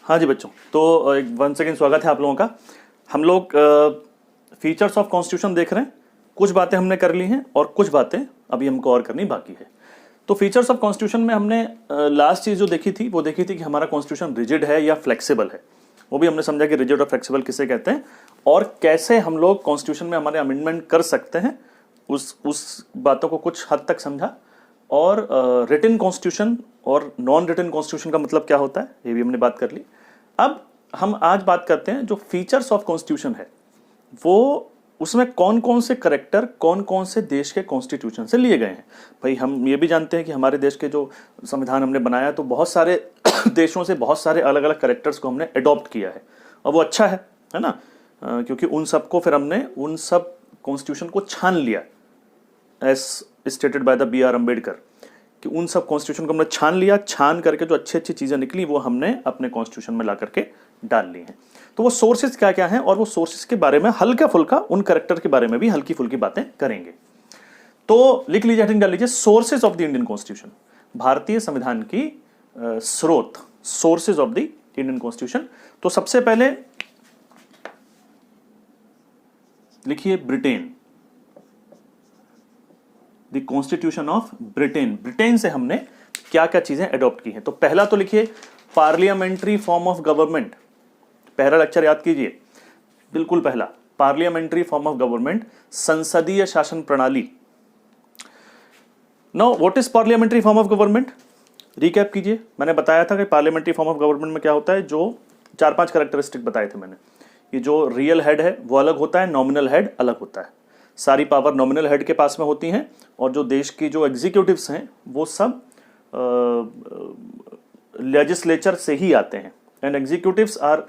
हाँ जी बच्चों, तो वन सेकेंड स्वागत है आप लोगों का। हम लोग फीचर्स ऑफ कॉन्स्टिट्यूशन देख रहे हैं। कुछ बातें हमने कर ली हैं और कुछ बातें अभी हमको और करनी बाकी है। तो फीचर्स ऑफ कॉन्स्टिट्यूशन में हमने लास्ट चीज़ जो देखी थी वो देखी थी कि हमारा कॉन्स्टिट्यूशन रिजिड है या फ्लेक्सिबल है। वो भी हमने समझा कि रिजिड और फ्लेक्सिबल किसे कहते हैं और कैसे हम लोग कॉन्स्टिट्यूशन में हमारे अमेंडमेंट कर सकते हैं, उस बातों को कुछ हद तक समझा। और रिटन कॉन्स्टिट्यूशन और नॉन रिटन कॉन्स्टिट्यूशन का मतलब क्या होता है ये भी हमने बात कर ली। अब हम आज बात करते हैं जो फीचर्स ऑफ कॉन्स्टिट्यूशन है वो उसमें कौन कौन से करेक्टर कौन कौन से देश के कॉन्स्टिट्यूशन से लिए गए हैं। भाई हम ये भी जानते हैं कि हमारे देश के जो संविधान हमने बनाया तो बहुत सारे देशों से बहुत सारे अलग अलग करेक्टर्स को हमने अडॉप्ट किया है और वो अच्छा है ना, क्योंकि उन सबको फिर हमने उन सब कॉन्स्टिट्यूशन को छान लिया as stated by the B.R. Ambedkar कि उन सब कॉन्स्टिट्यूशन को हमने छान लिया, छान करके जो अच्छी अच्छी चीज़ें निकली वो हमने अपने कॉन्स्टिट्यूशन में ला करके डाल ली हैं। तो वो सोर्सेज क्या क्या हैं और वो सोर्सेज के बारे में हल्का फुल्का उन करेक्टर के बारे में भी हल्की फुल्की बातें करेंगे। तो लिख लीजिए, हेडिंग डाल लीजिए, sources of the Indian constitution, भारतीय संविधान की स्रोत, sources of the Indian constitution. तो सबसे पहले लिखिए Britain, the constitution of Britain. Britain से हमने क्या क्या चीजें अडॉप्ट की हैं। तो पहला तो लिखिए पार्लियामेंट्री फॉर्म ऑफ गवर्नमेंट। पहला लेक्चर याद कीजिए, बिल्कुल पहला, पार्लियामेंट्री फॉर्म ऑफ गवर्नमेंट, संसदीय शासन प्रणाली। Now what is parliamentary form of government, recap कीजिए। मैंने बताया था कि पार्लियामेंट्री फॉर्म ऑफ गवर्नमेंट में क्या होता है, जो 4-5 कैरेक्टरिस्टिक बताए थे मैंने। ये जो रियल हेड है वो अलग होता है, नॉमिनल हेड अलग होता है। सारी पावर नॉमिनल हेड के पास में होती हैं और जो देश की जो एग्जीक्यूटिव्स हैं वो सब लेजिस्लेचर से ही आते हैं। And executives are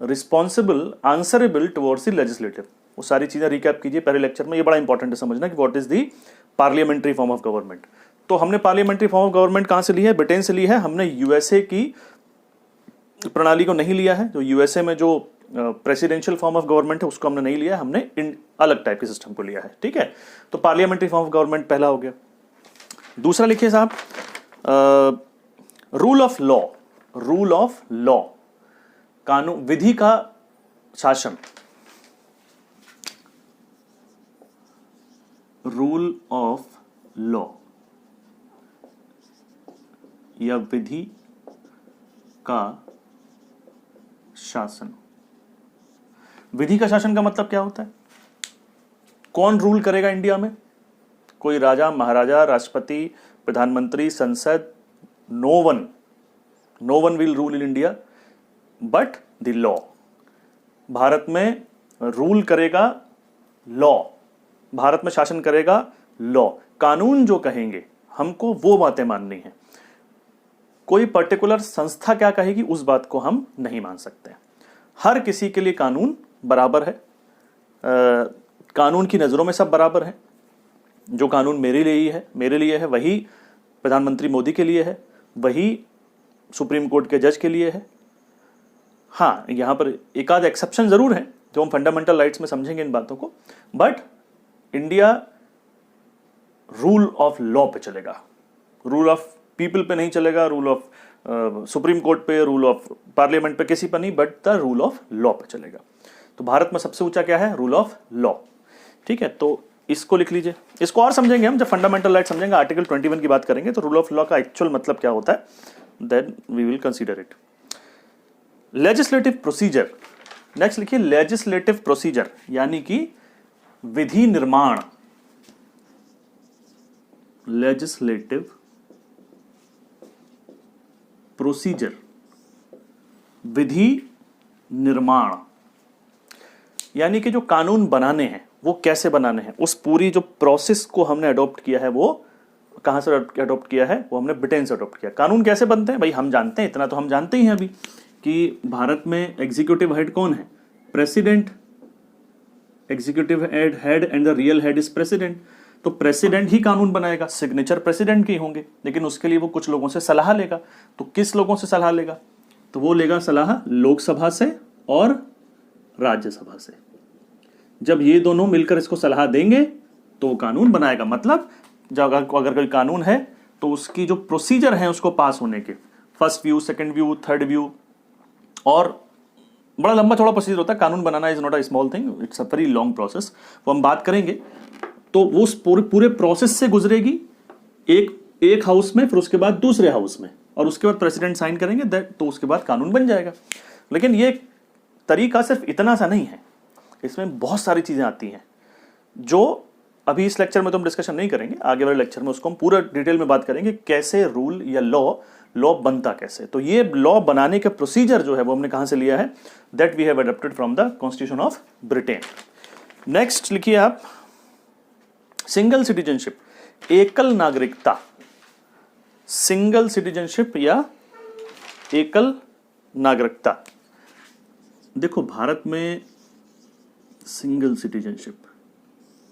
responsible answerable towards the legislative. वो सारी चीजें रिकैप कीजिए पहले लेक्चर में। ये बड़ा इंपॉर्टेंट है समझना कि what is the parliamentary form of government. तो हमने पार्लियामेंट्री फॉर्म ऑफ गवर्नमेंट कहां से ली है, ब्रिटेन से ली है। हमने यूएसए की प्रणाली को नहीं लिया है। जो यूएसए में जो प्रेसिडेंशियल फॉर्म ऑफ गवर्नमेंट है उसको हमने नहीं लिया है, हमने अलग टाइप के सिस्टम को लिया है। ठीक है, तो पार्लियामेंट्री फॉर्म ऑफ गवर्नमेंट पहला हो गया। दूसरा लिखिए साहब rule of law. Rule of law, कानून, विधि का शासन। रूल ऑफ लॉ या विधि का शासन। विधि का शासन का मतलब क्या होता है, कौन रूल करेगा इंडिया में। कोई राजा, महाराजा, राष्ट्रपति, प्रधानमंत्री, संसद, no one will rule in India but the law. Bharat में रूल करेगा लॉ, भारत में शासन करेगा लॉ। कानून जो कहेंगे हमको वो बातें माननी है। कोई पर्टिकुलर संस्था क्या कहेगी उस बात को हम नहीं मान सकते। हर किसी के लिए कानून बराबर है। कानून की नजरों में सब बराबर है। जो कानून मेरे लिए है वही प्रधानमंत्री मोदी के लिए है, वही सुप्रीम कोर्ट के जज के लिए है। हाँ, यहां पर एक आध एक्सेप्शन जरूर है जो हम फंडामेंटल राइट्स में समझेंगे इन बातों को, but India rule of law पे चलेगा, रूल ऑफ पीपल पे नहीं चलेगा, रूल ऑफ सुप्रीम कोर्ट पे, रूल ऑफ पार्लियामेंट पे, किसी पर नहीं, but the rule of law पे चलेगा। तो भारत में सबसे ऊंचा क्या है, रूल ऑफ लॉ। ठीक है, तो इसको लिख लीजिए। इसको और समझेंगे हम जब फंडामेंटल राइट समझेंगे, आर्टिकल 21 की बात करेंगे तो रूल ऑफ लॉ का एक्चुअल मतलब क्या होता है, then we will consider it. Legislative procedure, next लिखिए लेजिस्लेटिव प्रोसीजर यानी कि विधि निर्माण। लेजिस्लेटिव प्रोसीजर, विधि निर्माण यानी कि जो कानून बनाने हैं वो कैसे बनाने हैं, उस पूरी जो प्रोसेस को हमने अडॉप्ट किया है वो कहां से अडॉप्ट किया है, वो हमने ब्रिटेन से अडॉप्ट किया। कानून कैसे बनते हैं भाई हम जानते हैं, इतना तो हम जानते ही हैं अभी कि भारत में एग्जीक्यूटिव हेड कौन है, president. Executive head and the real head is president. तो प्रेसिडेंट ही कानून बनाएगा, सिग्नेचर प्रेसिडेंट के होंगे, लेकिन उसके लिए वो कुछ लोगों से सलाह लेगा। तो किस लोगों से सलाह लेगा, तो वो लेगा सलाह लोकसभा से और राज्यसभा से। जब ये दोनों मिलकर इसको सलाह देंगे तो वो कानून बनाएगा। मतलब जब अगर कोई कानून है तो उसकी जो प्रोसीजर है उसको पास होने के, first view, second view, third view और बड़ा लंबा चौड़ा प्रोसीजर होता है, कानून बनाना is not a small thing, it's a very long process. वो हम बात करेंगे। तो वो उस पूरे प्रोसेस से गुजरेगी, एक हाउस में, फिर उसके बाद दूसरे हाउस में, और उसके बाद प्रेसिडेंट साइन करेंगे, तो उसके बाद कानून बन जाएगा। लेकिन ये तरीका सिर्फ इतना सा नहीं है, इसमें बहुत सारी चीजें आती हैं जो अभी इस लेक्चर में तो हम डिस्कशन नहीं करेंगे, आगे वाले लेक्चर में उसको हम पूरा डिटेल में बात करेंगे, कैसे रूल या लॉ बनता कैसे। तो ये लॉ बनाने का प्रोसीजर जो है वो हमने कहां से लिया है, that we have adopted from the constitution of Britain. Next लिखिए आप, सिंगल सिटीजनशिप, एकल नागरिकता, सिंगल सिटीजनशिप या एकल नागरिकता। देखो भारत में सिंगल सिटीजनशिप,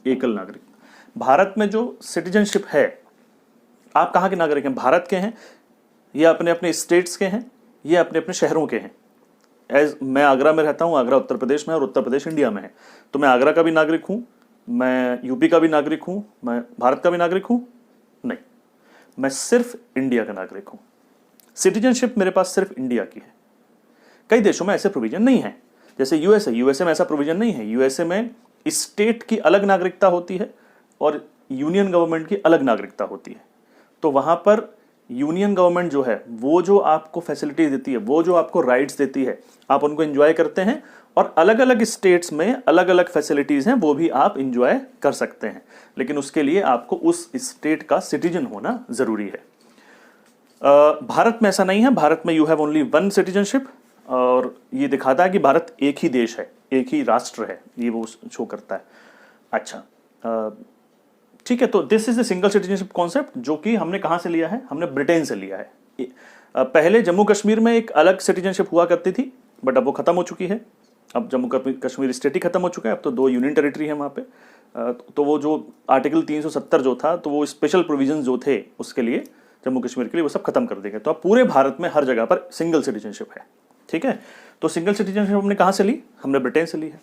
एकल नागरिक, भारत में जो सिटीजनशिप है, आप कहां के नागरिक हैं, भारत के हैं या अपने अपने स्टेट्स के हैं या अपने अपने शहरों के हैं। एज मैं आगरा में रहता हूं, आगरा उत्तर प्रदेश में है और उत्तर प्रदेश इंडिया में है, तो मैं आगरा का भी नागरिक हूं, मैं यूपी का भी नागरिक हूं, मैं भारत का भी नागरिक हूं? नहीं, मैं सिर्फ इंडिया का नागरिक हूं। सिटीजनशिप मेरे पास सिर्फ इंडिया की है। कई देशों में ऐसे प्रोविजन नहीं है, जैसे यूएसए में ऐसा प्रोविजन नहीं है। यूएसए में स्टेट की अलग नागरिकता होती है और यूनियन गवर्नमेंट की अलग नागरिकता होती है। तो वहां पर यूनियन गवर्नमेंट जो है वो जो आपको फैसिलिटीज देती है, वो जो आपको राइट्स देती है, आप उनको एंजॉय करते हैं, और अलग अलग स्टेट्स में अलग अलग फैसिलिटीज हैं, वो भी आप एंजॉय कर सकते हैं, लेकिन उसके लिए आपको उस स्टेट का सिटीजन होना जरूरी है। भारत में ऐसा नहीं है, भारत में you have only one citizenship, और ये दिखाता है कि भारत एक ही देश है, एक ही राष्ट्र है, ये वो शो करता है। अच्छा, ठीक है, तो this is the single citizenship concept, जो कि हमने कहां से लिया है, हमने ब्रिटेन से लिया है। पहले जम्मू कश्मीर में एक अलग सिटीजनशिप हुआ करती थी, बट अब वो खत्म हो चुकी है। अब जम्मू कश्मीर स्टेट ही खत्म हो चुका है, अब तो 2 यूनियन टेरिटरी है वहां पे। तो वो जो आर्टिकल 370 जो था, तो वो स्पेशल प्रोविजन जो थे उसके लिए, जम्मू कश्मीर के लिए, वो सब खत्म कर देंगे। तो अब पूरे भारत में हर जगह पर सिंगल सिटीजनशिप है। ठीक है, तो सिंगल सिटीजनशिप हमने कहां से ली, हमने ब्रिटेन से ली है।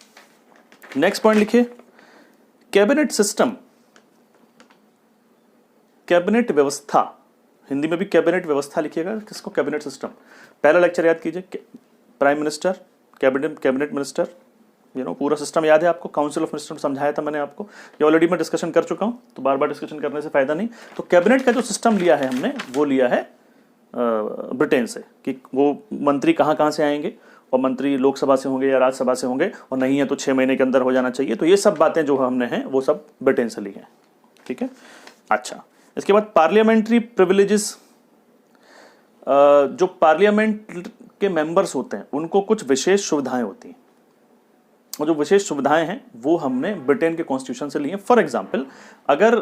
नेक्स्ट पॉइंट लिखिए, कैबिनेट सिस्टम, कैबिनेट व्यवस्था, हिंदी में भी कैबिनेट व्यवस्था लिखिएगा, किसको कैबिनेट सिस्टम। पहला लेक्चर याद कीजिए, प्राइम मिनिस्टर, कैबिनेट मिनिस्टर, पूरा सिस्टम याद है आपको, काउंसिल ऑफ मिनिस्टर समझाया था मैंने आपको, ये ऑलरेडी मैं डिस्कशन कर चुका हूं, तो बार बार डिस्कशन करने से फायदा नहीं। तो कैबिनेट का जो सिस्टम लिया है हमने, वो लिया है ब्रिटेन से, कि वो मंत्री कहाँ कहाँ से आएंगे, और मंत्री लोकसभा से होंगे या राज्यसभा से होंगे, और नहीं है तो 6 महीने के अंदर हो जाना चाहिए। तो ये सब बातें जो हमने हैं वो सब ब्रिटेन से ली हैं। ठीक है, अच्छा, इसके बाद पार्लियामेंट्री प्रिविलेजेस, जो पार्लियामेंट के मेंबर्स होते हैं उनको कुछ विशेष सुविधाएं होती हैं, और जो विशेष सुविधाएं हैं वो हमने ब्रिटेन के कॉन्स्टिट्यूशन से ली हैं। फॉर एग्जाम्पल, अगर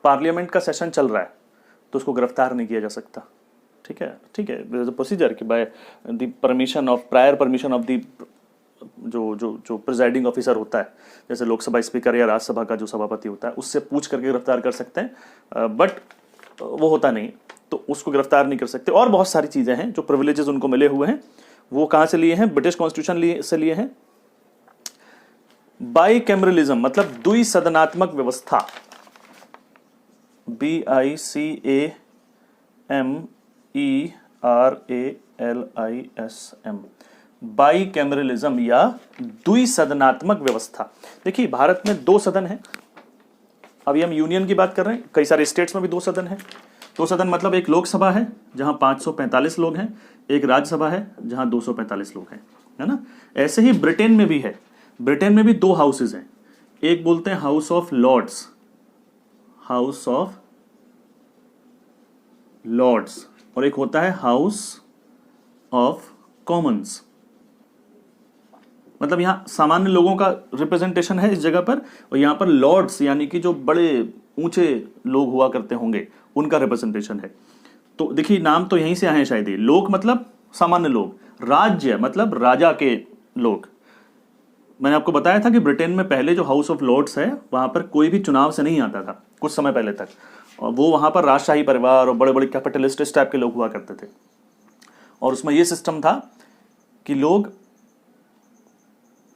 पार्लियामेंट का सेशन चल रहा है तो उसको गिरफ्तार नहीं किया जा सकता। ठीक है, प्रोसीजर कि by the permission of, prior permission of the जो प्रिजाइडिंग ऑफिसर होता है, जैसे लोकसभा स्पीकर या राज्यसभा का जो सभापति होता है, उससे पूछ करके गिरफ्तार कर सकते हैं, बट वो होता नहीं, तो उसको गिरफ्तार नहीं कर सकते। और बहुत सारी चीजें हैं जो प्रिविलेजेस उनको मिले हुए हैं, वो कहां से लिए हैं, ब्रिटिश कॉन्स्टिट्यूशन से लिए हैं। बाईकैमरलिज्म मतलब द्विसदनात्मक व्यवस्था, BICAMERALISM, बाईकैमरलिज्म या द्विसदनात्मक व्यवस्था। देखिए भारत में 2 सदन है, अभी हम यूनियन की बात कर रहे हैं, कई सारे स्टेट्स में भी 2 सदन है। 2 सदन मतलब एक लोकसभा है जहां 545 लोग हैं, एक राज्यसभा है जहां 245 लोग हैं, है ना। ऐसे ही ब्रिटेन में भी है, ब्रिटेन में भी 2 हाउसेज हैं, एक बोलते हैं House of Lords, House of Lords, और एक होता है हाउस ऑफ कॉमन्स। मतलब यहां सामान्य लोगों का रिप्रेजेंटेशन है इस जगह पर, और यहां पर लॉर्ड्स यानी कि जो बड़े ऊंचे लोग हुआ करते होंगे उनका रिप्रेजेंटेशन है। तो देखिए नाम तो यहीं से आए हैं शायद, ही लोक मतलब सामान्य लोग, राज्य मतलब राजा के लोग। मैंने आपको बताया था कि ब्रिटेन में पहले जो हाउस ऑफ लॉर्ड्स है वहां पर कोई भी चुनाव से नहीं आता था कुछ समय पहले तक, और वो वहां पर राजशाही परिवार और बड़े बड़े कैपिटलिस्ट टाइप के लोग हुआ करते थे। और उसमें यह सिस्टम था कि लोग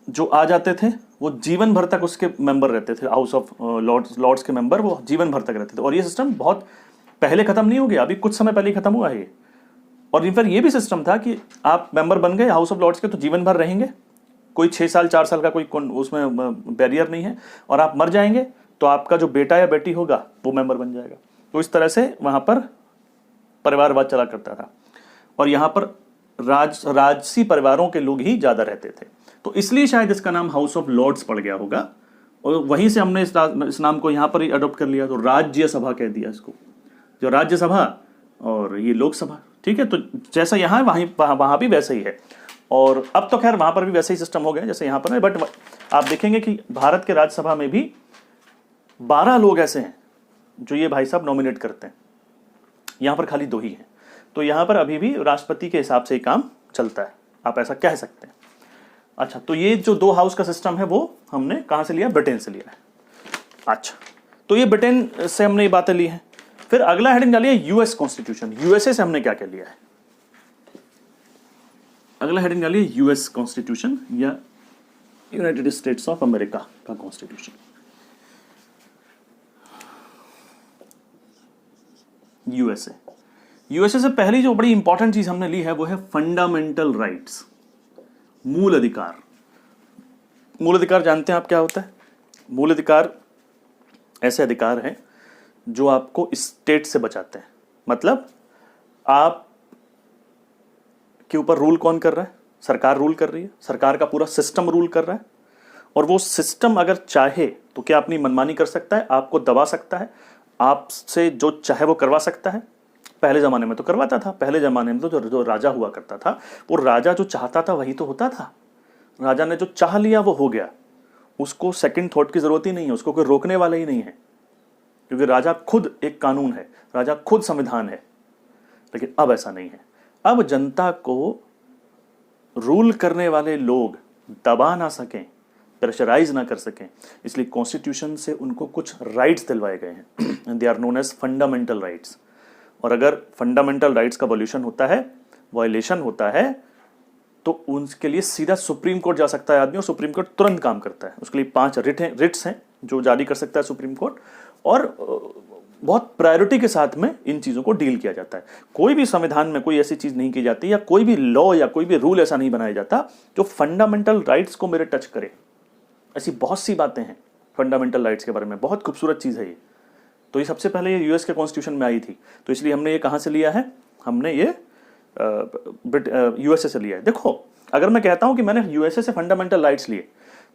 जो आ जाते थे वो जीवन भर तक उसके मेंबर रहते थे, हाउस ऑफ लॉर्ड्स के मेंबर वो जीवन भर तक रहते थे। और ये सिस्टम बहुत पहले खत्म नहीं हो गया, अभी कुछ समय पहले ही खत्म हुआ है ये, और इनफैक्ट ये भी सिस्टम था कि आप मेंबर बन गए हाउस ऑफ लॉर्ड्स के तो जीवन भर रहेंगे, कोई 6 साल 4 साल का कोई उसमें बैरियर नहीं है, और आप मर जाएंगे तो आपका जो बेटा या बेटी होगा वो मेंबर बन जाएगा। तो इस तरह से वहां पर परिवारवाद चला करता था, और यहाँ पर राजसी परिवारों के लोग ही ज्यादा रहते थे, तो इसलिए शायद इसका नाम हाउस ऑफ लॉर्ड्स पड़ गया होगा, और वहीं से हमने इस नाम को यहाँ पर ही अडॉप्ट कर लिया, तो राज्यसभा कह दिया इसको, जो राज्यसभा और ये लोकसभा। ठीक है, तो जैसा यहाँ है वहाँ भी वैसा ही है, और अब तो खैर वहाँ पर भी वैसे ही सिस्टम हो गया जैसे यहाँ पर है, बट आप देखेंगे कि भारत के राज्यसभा में भी 12 लोग ऐसे हैं जो ये भाई साहब नॉमिनेट करते हैं, यहाँ पर खाली 2 ही हैं। तो यहाँ पर अभी भी राष्ट्रपति के हिसाब से ही काम चलता है, आप ऐसा कह सकते हैं। अच्छा, तो ये जो 2 हाउस का सिस्टम है वो हमने कहाँ से लिया? ब्रिटेन से लिया है। अच्छा, तो ये ब्रिटेन से हमने ये बातें ली हैं। फिर अगला हेडिंग डालिए यूएस कॉन्स्टिट्यूशन। यूएसए से हमने क्या क्या लिया है? अगला हेडिंग डालिए यूएस कॉन्स्टिट्यूशन या यूनाइटेड स्टेट्स ऑफ अमेरिका का कॉन्स्टिट्यूशन। यूएसए। यूएसए से पहली जो बड़ी इंपॉर्टेंट चीज हमने ली है वो है फंडामेंटल राइट्स, मूल अधिकार। मूल अधिकार जानते हैं आप क्या होता है? मूल अधिकार ऐसे अधिकार हैं जो आपको स्टेट से बचाते हैं। मतलब आप के ऊपर रूल कौन कर रहा है? सरकार रूल कर रही है, सरकार का पूरा सिस्टम रूल कर रहा है, और वो सिस्टम अगर चाहे तो क्या अपनी मनमानी कर सकता है, आपको दबा सकता है, आपसे जो चाहे वो करवा सकता है। पहले जमाने में तो करवाता था, पहले जमाने में तो जो राजा हुआ करता था वो राजा जो चाहता था वही तो होता था। राजा ने जो चाह लिया वो हो गया, उसको सेकंड थॉट की जरूरत ही नहीं है, उसको कोई रोकने वाला ही नहीं है, क्योंकि राजा खुद एक कानून है, राजा खुद संविधान है। लेकिन अब ऐसा नहीं है, अब जनता को रूल करने वाले लोग दबा ना सकें, प्रेशराइज ना कर सकें, इसलिए कॉन्स्टिट्यूशन से उनको कुछ राइट्स दिलवाए गए हैं। They are known as fundamental rights. और अगर फंडामेंटल राइट्स का वायलेशन होता है तो उनके लिए सीधा सुप्रीम कोर्ट जा सकता है आदमी, और सुप्रीम कोर्ट तुरंत काम करता है। उसके लिए 5 रिट्स हैं जो जारी कर सकता है सुप्रीम कोर्ट, और बहुत प्रायोरिटी के साथ में इन चीज़ों को डील किया जाता है। कोई भी संविधान में कोई ऐसी चीज़ नहीं की जाती, या कोई भी लॉ या कोई भी रूल ऐसा नहीं बनाया जाता जो फंडामेंटल राइट्स को मेरे टच करे। ऐसी बहुत सी बातें हैं फंडामेंटल राइट्स के बारे में, बहुत खूबसूरत चीज़ है ये। तो ये सबसे पहले ये यूएस के कॉन्स्टिट्यूशन में आई थी, तो इसलिए हमने ये कहाँ से लिया है? हमने ये यूएसए से लिया है। देखो, अगर मैं कहता हूँ कि मैंने यूएसए से फंडामेंटल राइट्स लिए,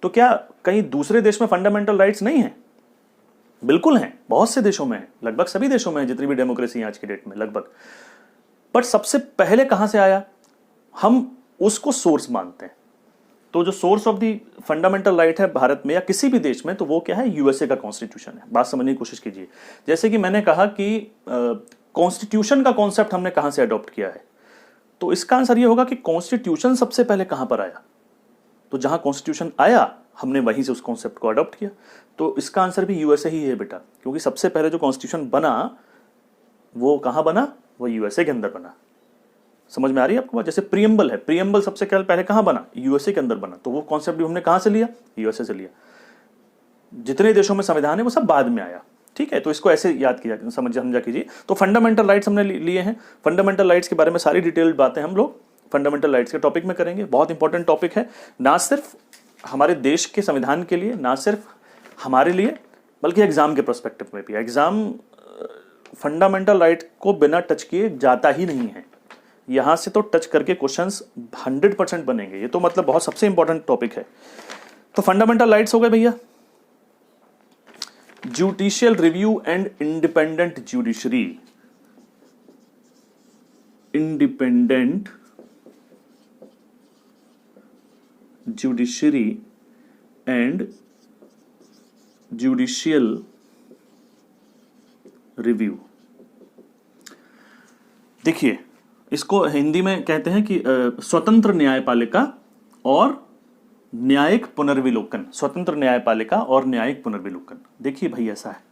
तो क्या कहीं दूसरे देश में फंडामेंटल राइट्स नहीं है? बिल्कुल हैं, बहुत से देशों में है, लगभग सभी देशों में है, जितनी भी डेमोक्रेसी है आज की डेट में लगभग। बट सबसे पहले कहाँ से आया? हम उसको सोर्स मानते हैं। तो जो source of the fundamental right है भारत में या किसी भी देश में, तो वो क्या है? यूएसए का कॉन्स्टिट्यूशन है। बात समझने की कोशिश कीजिए। जैसे कि मैंने कहा कि कॉन्स्टिट्यूशन का कॉन्सेप्ट हमने कहां से अडॉप्ट किया है, तो इसका आंसर ये होगा कि कॉन्स्टिट्यूशन सबसे पहले कहां पर आया? तो जहां कॉन्स्टिट्यूशन आया हमने वहीं से उस कॉन्सेप्ट को अडॉप्ट किया। तो इसका आंसर भी यूएसए ही है बेटा, क्योंकि सबसे पहले जो कॉन्स्टिट्यूशन बना वो कहां बना? वो यूएसए के अंदर बना। समझ में आ रही है आपको बात? जैसे प्रीएम्बल है, प्रीएम्बल सबसे पहले कहां बना? यूएसए के अंदर बना। तो वो कॉन्सेप्ट भी हमने कहां से लिया? यूएसए से लिया। जितने देशों में संविधान है वो सब बाद में आया। ठीक है, तो इसको ऐसे याद किया, समझा कीजिए। तो फंडामेंटल राइट्स हमने लिए हैं। फंडामेंटल राइट्स के बारे में सारी डिटेल्ड बातें हम लोग फंडामेंटल राइट्स के टॉपिक में करेंगे। बहुत इंपॉर्टेंट टॉपिक है, ना सिर्फ हमारे देश के संविधान के लिए, ना सिर्फ हमारे लिए, बल्कि एग्जाम के पर्सपेक्टिव में भी। एग्जाम फंडामेंटल राइट को बिना टच किए जाता ही नहीं है। यहां से तो टच करके क्वेश्चंस 100% बनेंगे। ये तो मतलब बहुत सबसे इंपॉर्टेंट टॉपिक है। तो फंडामेंटल राइट्स हो गए भैया। Judicial review and independent judiciary. Independent judiciary and judicial review. देखिए, इसको हिंदी में कहते हैं कि स्वतंत्र न्यायपालिका और न्यायिक पुनर्विलोकन। स्वतंत्र न्यायपालिका और न्यायिक पुनर्विलोकन। देखिए भाई, ऐसा है,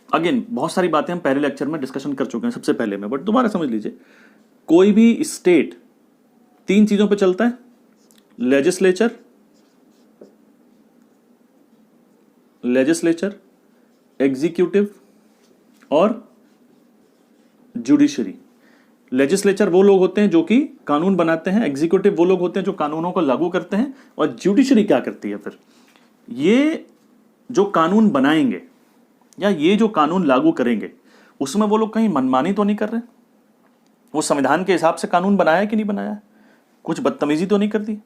अगेन बहुत सारी बातें हम पहले लेक्चर में डिस्कशन कर चुके हैं सबसे पहले में, बट दोबारा समझ लीजिए। कोई भी स्टेट 3 चीजों पे चलता है: लेजिस्लेचर, एग्जीक्यूटिव और जुडिशरी। लेजिस्लेचर वो लोग होते हैं जो कि कानून बनाते हैं, एग्जीक्यूटिव वो लोग होते हैं जो कानूनों को लागू करते हैं, और जुडिशरी क्या करती है फिर? ये जो कानून बनाएंगे या ये जो कानून लागू करेंगे उसमें वो लोग कहीं मनमानी तो नहीं कर रहे? वो संविधान के हिसाब से कानून बनाया है कि नहीं बनाया है? कुछ बदतमीजी तो नहीं कर दी?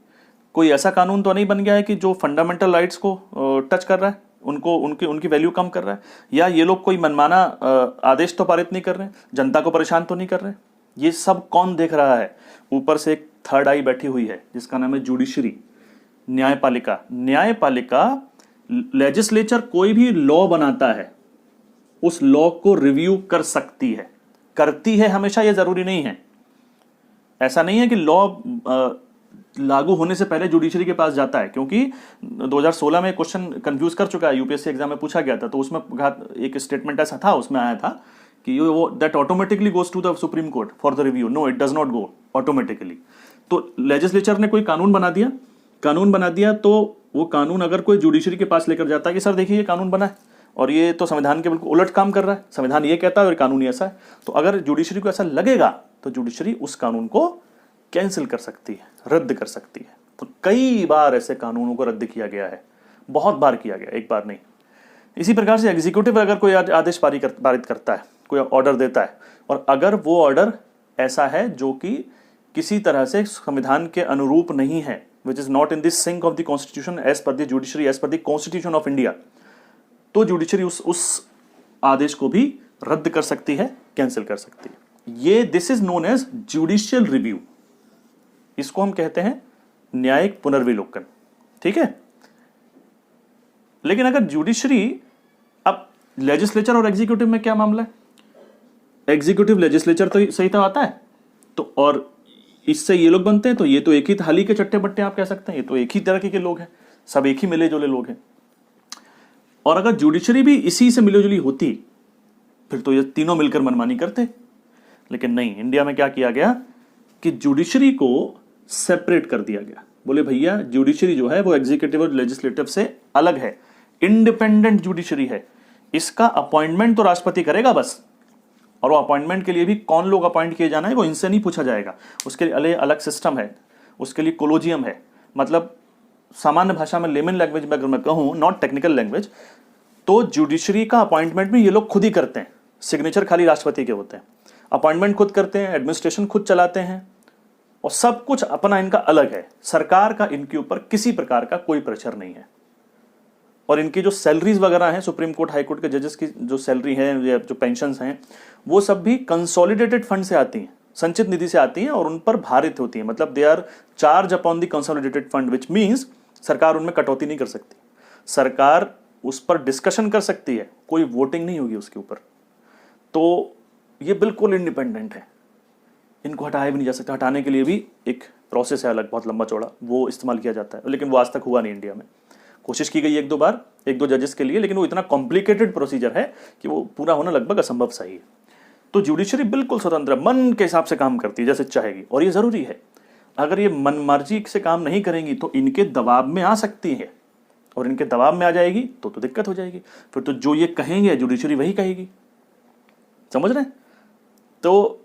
कोई ऐसा कानून तो नहीं बन गया है कि जो फंडामेंटल राइट्स को टच कर रहा है, उनको उनकी वैल्यू कम कर रहा है? या ये लोग कोई मनमाना आदेश तो पारित नहीं कर रहे हैं, जनता को परेशान तो नहीं कर रहे हैं? ये सब कौन देख रहा है? ऊपर से एक थर्ड आई बैठी हुई है जिसका नाम है जुडिशरी, न्यायपालिका। न्यायपालिका, लेजिस्लेचर कोई भी लॉ बनाता है उस लॉ को रिव्यू कर सकती है, करती है हमेशा, यह जरूरी नहीं है। ऐसा नहीं है कि लॉ लागू होने से पहले जुडिशरी के पास जाता है, क्योंकि 2016 में क्वेश्चन कंफ्यूज कर चुका है, यूपीएससी एग्जाम में पूछा गया था, तो उसमें एक स्टेटमेंट ऐसा था, उसमें आया था कि वो that automatically goes to the Supreme Court for the review. No, it does not go automatically. तो लेजिस्लेचर ने कोई कानून बना दिया तो वो कानून अगर कोई जुडिशरी के पास लेकर जाता है कि सर देखिए ये कानून बना है और ये तो संविधान के बिल्कुल उलट काम कर रहा है, संविधान ये कहता है और कानून ऐसा है, तो अगर जुडिशरी को ऐसा लगेगा तो जुडिशरी उस कानून को कैंसिल कर सकती है, रद्द कर सकती है। तो कई बार ऐसे कानूनों को रद्द किया गया है, बहुत बार किया गया, एक बार नहीं। इसी प्रकार से एग्जीक्यूटिव अगर कोई आदेश पारित करता है, कोई ऑर्डर देता है, और अगर वो ऑर्डर ऐसा है जो कि किसी तरह से संविधान के अनुरूप नहीं है, which is not in this sync of the Constitution as per the judiciary, as per the constitution of India, तो जुडिशरी उस आदेश को भी रद्द कर सकती है, कैंसिल कर सकती है। ये this is known as judicial review, इसको हम कहते हैं न्यायिक पुनर्विलोकन, ठीक है। लेकिन अगर जुडिशरी, अब लेजिस्लेचर और एग्जीक्यूटिव में क्या मामला है? एग्जीक्यूटिव लेजिस्लेचर तो सही तो आता है, तो और इससे ये लोग बनते हैं, तो ये तो एक ही थाली के चट्टे बट्टे आप कह सकते हैं, ये तो एक ही तरह के लोग हैं, सब एक ही मिले जुले लोग हैं। और अगर जुडिशरी भी इसी से मिली जुली होती फिर तो ये तीनों मिलकर मनमानी करते, लेकिन नहीं, इंडिया में क्या किया गया कि जुडिशरी को सेपरेट कर दिया गया। बोले भैया जुडिशरी जो है वो एग्जीक्यूटिव और लेजिस्लेटिव से अलग है, इंडिपेंडेंट जुडिशरी है, इसका अपॉइंटमेंट तो राष्ट्रपति करेगा बस, और वो अपॉइंटमेंट के लिए भी कौन लोग अपॉइंट किए जाना है वो इनसे नहीं पूछा जाएगा, उसके लिए अलग सिस्टम है, उसके लिए कोलोजियम है। मतलब सामान्य भाषा में, लेमन लैंग्वेज में अगर मैं कहूं, नॉट टेक्निकल लैंग्वेज, तो जुडिशरी का अपॉइंटमेंट भी ये लोग खुद ही करते हैं, सिग्नेचर खाली राष्ट्रपति के होते हैं, अपॉइंटमेंट खुद करते हैं, एडमिनिस्ट्रेशन खुद चलाते हैं, और सब कुछ अपना इनका अलग है। सरकार का इनके ऊपर किसी प्रकार का कोई प्रेशर नहीं है। और इनकी जो सैलरीज वगैरह हैं, सुप्रीम कोर्ट, हाई कोर्ट के जजेस की जो सैलरी है या जो पेंशन्स हैं, वो सब भी कंसोलिडेटेड फंड से आती हैं, संचित निधि से आती हैं, और उन पर भारित होती हैं। मतलब they are charge upon the consolidated fund, which means सरकार उनमें कटौती नहीं कर सकती, सरकार उस पर डिस्कशन कर सकती है, कोई वोटिंग नहीं होगी उसके ऊपर। तो ये बिल्कुल इंडिपेंडेंट है, इनको हटाया भी नहीं जा सकता। हटाने के लिए भी एक प्रोसेस है अलग, बहुत लंबा चौड़ा, वो इस्तेमाल किया जाता है, लेकिन वो आज तक हुआ नहीं इंडिया में। कोशिश की गई एक दो जजेस के लिए, लेकिन वो इतना कॉम्प्लिकेटेड प्रोसीजर है कि वो पूरा होना लगभग असंभव सा ही है। तो जुडिशरी बिल्कुल स्वतंत्र, मन के हिसाब से काम करती है जैसे चाहेगी, और ये जरूरी है। अगर ये मन मर्जी से काम नहीं करेंगी तो इनके दबाव में आ सकती है, और इनके दबाव में आ जाएगी तो दिक्कत हो जाएगी। फिर तो जो ये कहेंगे जुडिशरी वही कहेगी, समझ रहे हैं? तो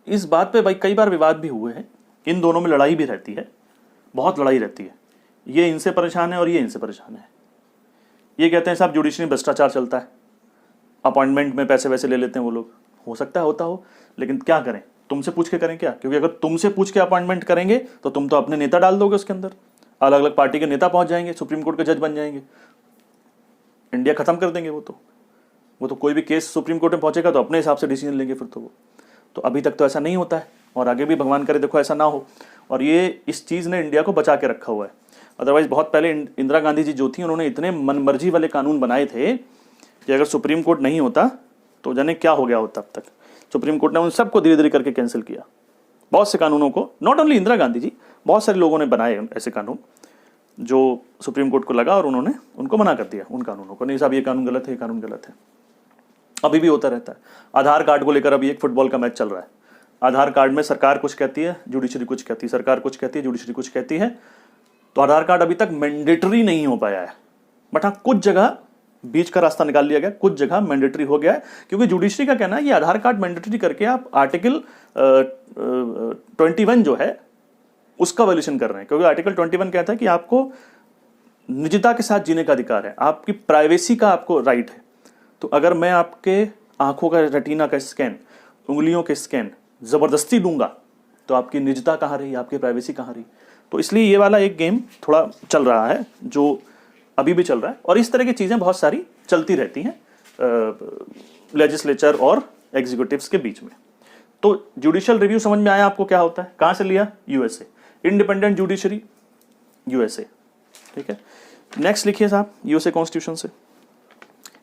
इस बात पे भाई कई बार विवाद भी हुए हैं, इन दोनों में लड़ाई भी रहती है, बहुत लड़ाई रहती है। ये इनसे परेशान है और ये इनसे परेशान है। ये कहते हैं साहब जुडिशरी में भ्रष्टाचार चलता है, अपॉइंटमेंट में पैसे वैसे ले लेते हैं वो लोग। हो सकता है होता हो, लेकिन क्या करें, तुमसे पूछ के करें क्या? क्योंकि अगर तुमसे पूछ के अपॉइंटमेंट करेंगे तो तुम तो अपने नेता डाल दोगे उसके अंदर, अलग अलग पार्टी के नेता पहुंच जाएंगे, सुप्रीम कोर्ट के जज बन जाएंगे, इंडिया खत्म कर देंगे। वो तो कोई भी केस सुप्रीम कोर्ट में पहुंचेगा तो अपने हिसाब से डिसीजन लेंगे फिर तो अभी तक तो ऐसा नहीं होता है, और आगे भी भगवान करे देखो ऐसा ना हो। और ये इस चीज़ ने इंडिया को बचा के रखा हुआ है। अदरवाइज बहुत पहले इंदिरा गांधी जी जो थी, उन्होंने इतने मनमर्जी वाले कानून बनाए थे कि अगर सुप्रीम कोर्ट नहीं होता तो जाने क्या हो गया होता। अब तक सुप्रीम कोर्ट ने उन सबको धीरे धीरे करके कैंसिल किया, बहुत से कानूनों को। नॉट ओनली इंदिरा गांधी जी, बहुत सारे लोगों ने बनाए ऐसे कानून जो सुप्रीम कोर्ट को लगा और उन्होंने उनको मना कर दिया, उन कानूनों को। नहीं साहब ये कानून गलत है, ये कानून गलत है। अभी भी होता रहता है। आधार कार्ड को लेकर अभी एक फुटबॉल का मैच चल रहा है। आधार कार्ड में सरकार कुछ कहती है, जुडिशरी कुछ कहती है, सरकार कुछ कहती है, जुडिशरी कुछ कहती है। तो आधार कार्ड अभी तक मैंडेटरी नहीं हो पाया है, बट हाँ कुछ जगह बीच का रास्ता निकाल लिया गया, कुछ जगह मैंडेटरी हो गया है, क्योंकि जुडिशरी का कहना है ये आधार कार्ड मैंडेटरी करके आप आर्टिकल 21 जो है उसका वायलेशन कर रहे हैं, क्योंकि आर्टिकल 21 कहता है कि आपको निजता के साथ जीने का अधिकार है, आपकी प्राइवेसी का आपको राइट है। तो अगर मैं आपके आंखों का रेटिना का स्कैन, उंगलियों के स्कैन जबरदस्ती दूंगा तो आपकी निजता कहाँ रही, आपकी प्राइवेसी कहाँ रही। तो इसलिए ये वाला एक गेम थोड़ा चल रहा है जो अभी भी चल रहा है, और इस तरह की चीजें बहुत सारी चलती रहती हैं लेजिस्लेचर और एग्जीक्यूटिव्स के बीच में। तो जुडिशियल रिव्यू समझ में आया आपको क्या होता है, कहां से लिया, यूएसए, इंडिपेंडेंट जुडिशरी यूएसए, ठीक है। नेक्स्ट लिखिए साहब यूएसए कॉन्स्टिट्यूशन से,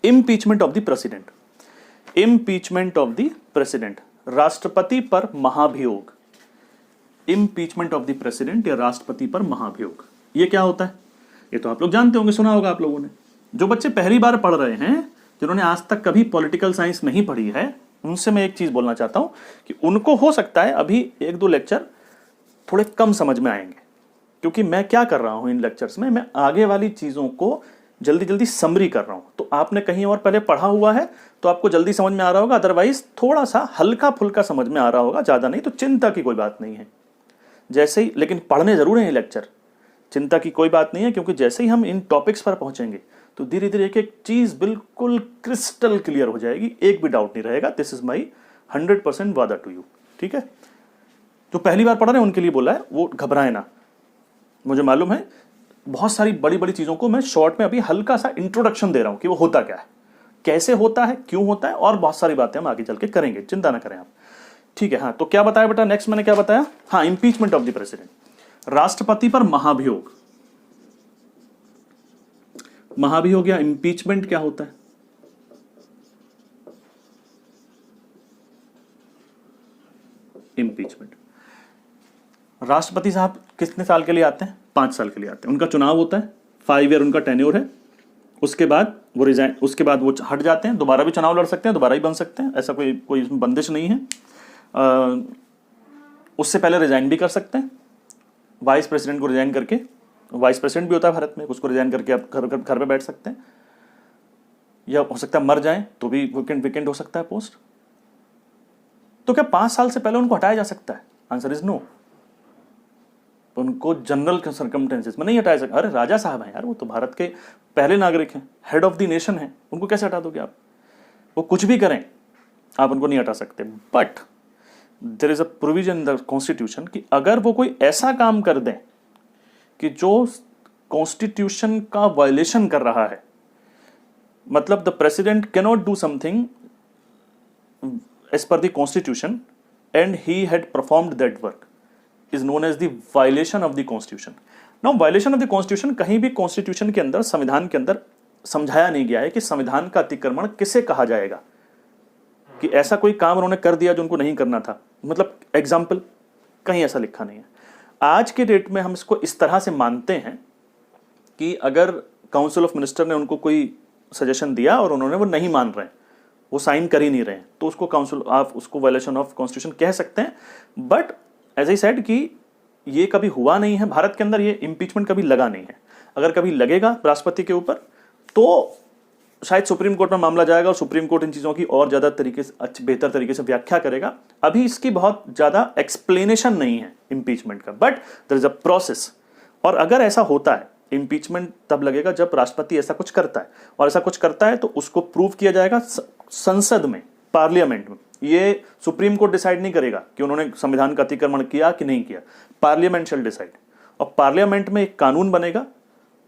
impeachment of the president, impeachment of the president, राष्ट्रपति पर महाभियोग, इम्पीचमेंट ऑफ द प्रेसिडेंट या राष्ट्रपति पर महाभियोग, ये क्या होता है, ये तो आप लोग जानते होंगे, सुना होगा आप लोगों ने। जो बच्चे पहली बार पढ़ रहे हैं, जिन्होंने आज तक कभी पॉलिटिकल साइंस नहीं पढ़ी है, उनसे मैं एक चीज बोलना चाहता हूं कि उनको हो सकता है अभी एक दो लेक्चर थोड़े कम समझ में आएंगे, क्योंकि मैं क्या कर रहा हूं इन लेक्चर्स में, मैं आगे वाली चीजों को जल्दी जल्दी समरी कर रहा हूं। तो आपने कहीं और पहले पढ़ा हुआ है तो आपको जल्दी समझ में आ रहा होगा, अदरवाइज थोड़ा सा हल्का फुल्का समझ में आ रहा होगा, ज्यादा नहीं, तो चिंता की कोई बात नहीं है। जैसे ही, लेकिन पढ़ने जरूर हैं ये लेक्चर, चिंता की कोई बात नहीं है, क्योंकि जैसे ही हम इन टॉपिक्स पर पहुंचेंगे तो धीरे धीरे एक एक चीज बिल्कुल क्रिस्टल क्लियर हो जाएगी, एक भी डाउट नहीं रहेगा। दिस इज माई 100% वादा टू यू, ठीक है। जो पहली बार पढ़ रहे हैं उनके लिए बोला है, वो घबराए ना। मुझे मालूम है बहुत सारी बड़ी बड़ी चीजों को मैं शॉर्ट में अभी हल्का सा इंट्रोडक्शन दे रहा हूं कि वो होता क्या है, कैसे होता है, क्यों होता है, और बहुत सारी बातें हम आगे चल के करेंगे, चिंता ना करें आप, ठीक है। हाँ, तो क्या बताया बेटा, नेक्स्ट मैंने क्या बताया, हाँ, इंपीचमेंट ऑफ द प्रेसिडेंट, राष्ट्रपति पर महाभियोग, महाभियोग या इंपीचमेंट क्या होता है, इंपीचमेंट, राष्ट्रपति साहब कितने साल के लिए आते हैं, 5 साल के लिए आते हैं, उनका चुनाव होता है, 5 ईयर उनका टेन्योर है, उसके बाद वो रिजाइन, उसके बाद वो हट जाते हैं, दोबारा भी चुनाव लड़ सकते हैं, दोबारा ही बन सकते हैं, ऐसा कोई इसमें बंदिश नहीं है। उससे पहले रिजाइन भी कर सकते हैं, वाइस प्रेसिडेंट को रिजाइन करके, वाइस प्रेसिडेंट भी होता है भारत में, उसको रिजाइन करके आप घर पे बैठ सकते हैं, या हो सकता है मर जाएं तो भी वेकेंट हो सकता है पोस्ट। तो क्या 5 साल से पहले उनको हटाया जा सकता है, आंसर इज नो। उनको जनरल सर्कमस्टेंसेस में नहीं हटाया सकता। अरे राजा साहब हैं यार, वो तो भारत के पहले नागरिक हैं, हेड ऑफ द नेशन हैं, उनको कैसे हटा दोगे आप, वो कुछ भी करें आप उनको नहीं हटा सकते। But there is a provision in the Constitution कि अगर वो कोई ऐसा काम कर दें कि जो कॉन्स्टिट्यूशन का वायलेशन कर रहा है, मतलब the president cannot do something as per the Constitution and he had performed that work is known as the violation of the constitution. Now violation of the constitution कहीं भी कॉन्स्टिट्यूशन के अंदर, संविधान के अंदर समझाया नहीं गया है कि संविधान का अतिक्रमण किसे कहा जाएगा, कि ऐसा कोई काम उन्होंने कर दिया जो उनको नहीं करना था, मतलब एग्जाम्पल कहीं ऐसा लिखा नहीं है। आज के डेट में हम इसको इस तरह से मानते हैं कि अगर काउंसिल ऑफ मिनिस्टर ने उनको कोई सजेशन दिया और उन्होंने वो नहीं मान रहे हैं, वो साइन कर ही नहीं रहे हैं, तो उसको काउंसिल, आप उसको वायलेशन ऑफ कॉन्स्टिट्यूशन कह सकते हैं। बट एज आई सेड कि ये कभी हुआ नहीं है भारत के अंदर, ये इम्पीचमेंट कभी लगा नहीं है। अगर कभी लगेगा राष्ट्रपति के ऊपर तो शायद सुप्रीम कोर्ट में मामला जाएगा और सुप्रीम कोर्ट इन चीज़ों की और ज़्यादा तरीके से, बेहतर तरीके से व्याख्या करेगा। अभी इसकी बहुत ज़्यादा एक्सप्लेनेशन नहीं है इम्पीचमेंट का, but there is a process. और अगर ऐसा होता है, इम्पीचमेंट तब लगेगा जब राष्ट्रपति ऐसा कुछ करता है, और ऐसा कुछ करता है तो उसको प्रूव किया जाएगा संसद में, पार्लियामेंट में। ये सुप्रीम कोर्ट डिसाइड नहीं करेगा कि उन्होंने संविधान का अतिक्रमण किया कि नहीं किया, पार्लियामेंट शैल डिसाइड। और पार्लियामेंट में एक कानून बनेगा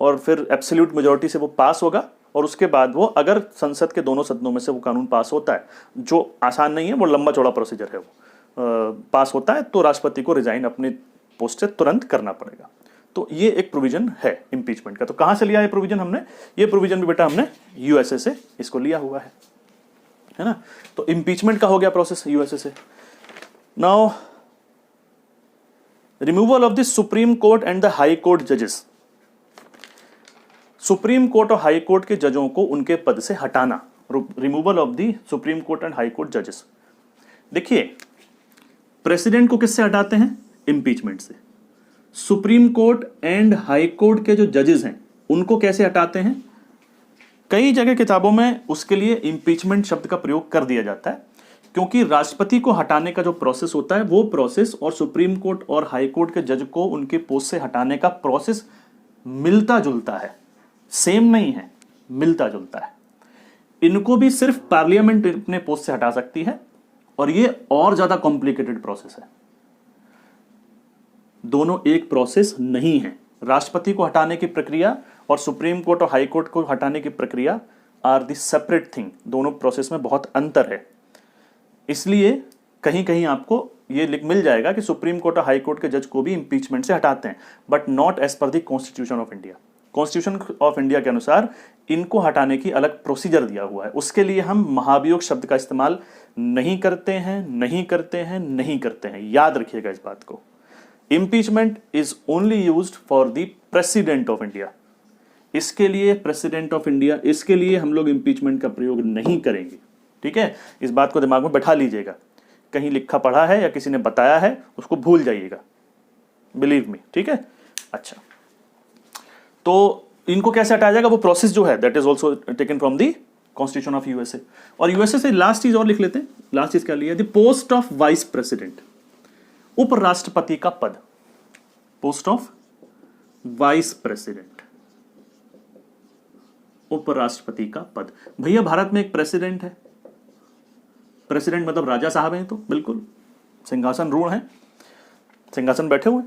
और फिर एब्सोल्यूट मेजॉरिटी से वो पास होगा, और उसके बाद वो, अगर संसद के दोनों सदनों में से वो कानून पास होता है, जो आसान नहीं है, वो लंबा चौड़ा प्रोसीजर है, वो पास होता है, तो राष्ट्रपति को रिजाइन अपने पोस्ट से तुरंत करना पड़ेगा। तो ये एक प्रोविजन है इम्पीचमेंट का। तो कहाँ से लिया ये प्रोविजन हमने, ये प्रोविजन भी बेटा हमने यूएसए से इसको लिया हुआ है ना। तो इम्पीचमेंट का हो गया प्रोसेस यूएसए से। Now removal of the Supreme court and the high court जजेस, सुप्रीम कोर्ट और हाई कोर्ट के जजों को उनके पद से हटाना, removal of the Supreme court and high court जजेस। देखिए, प्रेसिडेंट को किससे हटाते हैं, इम्पीचमेंट से। Supreme court and high Court के जो जजेस हैं उनको कैसे हटाते हैं, कई जगह किताबों में उसके लिए इम्पीचमेंट शब्द का प्रयोग कर दिया जाता है, क्योंकि राष्ट्रपति को हटाने का जो प्रोसेस होता है वो प्रोसेस और सुप्रीम कोर्ट और हाई कोर्ट के जज को उनके पोस्ट से हटाने का प्रोसेस मिलता जुलता है, सेम नहीं है, मिलता जुलता है। इनको भी सिर्फ पार्लियामेंट अपने पोस्ट से हटा सकती है और ये और ज्यादा कॉम्प्लिकेटेड प्रोसेस है। दोनों एक प्रोसेस नहीं है। राष्ट्रपति को हटाने की प्रक्रिया और सुप्रीम कोर्ट और हाई कोर्ट को हटाने की प्रक्रिया आर दी सेपरेट थिंग। दोनों प्रोसेस में बहुत अंतर है। इसलिए कहीं कहीं आपको ये मिल जाएगा कि सुप्रीम कोर्ट और हाई कोर्ट के जज को भी इंपीचमेंट से हटाते हैं, but not as per the constitution of India. Constitution of India के अनुसार इनको हटाने की अलग प्रोसीजर दिया हुआ है। उसके लिए हम महाभियोग शब्द का इस्तेमाल नहीं करते हैं, नहीं करते हैं, नहीं करते हैं। याद रखिएगा इस बात को। Impeachment is only used for the president of India. इसके लिए प्रेसिडेंट ऑफ इंडिया, इसके लिए हम लोग इम्पीचमेंट का प्रयोग नहीं करेंगे। ठीक है, इस बात को दिमाग में बैठा लीजिएगा। कहीं लिखा पढ़ा है या किसी ने बताया है उसको भूल जाइएगा, बिलीव मी। ठीक है, अच्छा, तो इनको कैसे हटाया जाएगा, वो प्रोसेस जो है that is also taken from the constitution of USA. और यूएसए से लास्ट चीज और लिख लेते हैं। लास्ट चीज क्या लिया, the post of vice president, उपराष्ट्रपति का पद। पोस्ट ऑफ वाइस प्रेसिडेंट, उपराष्ट्रपति का पद। भैया भारत में एक प्रेसिडेंट है, प्रेसिडेंट मतलब राजा साहब हैं, तो बिल्कुल सिंहासन रूढ़ हैं, सिंहासन बैठे हुए।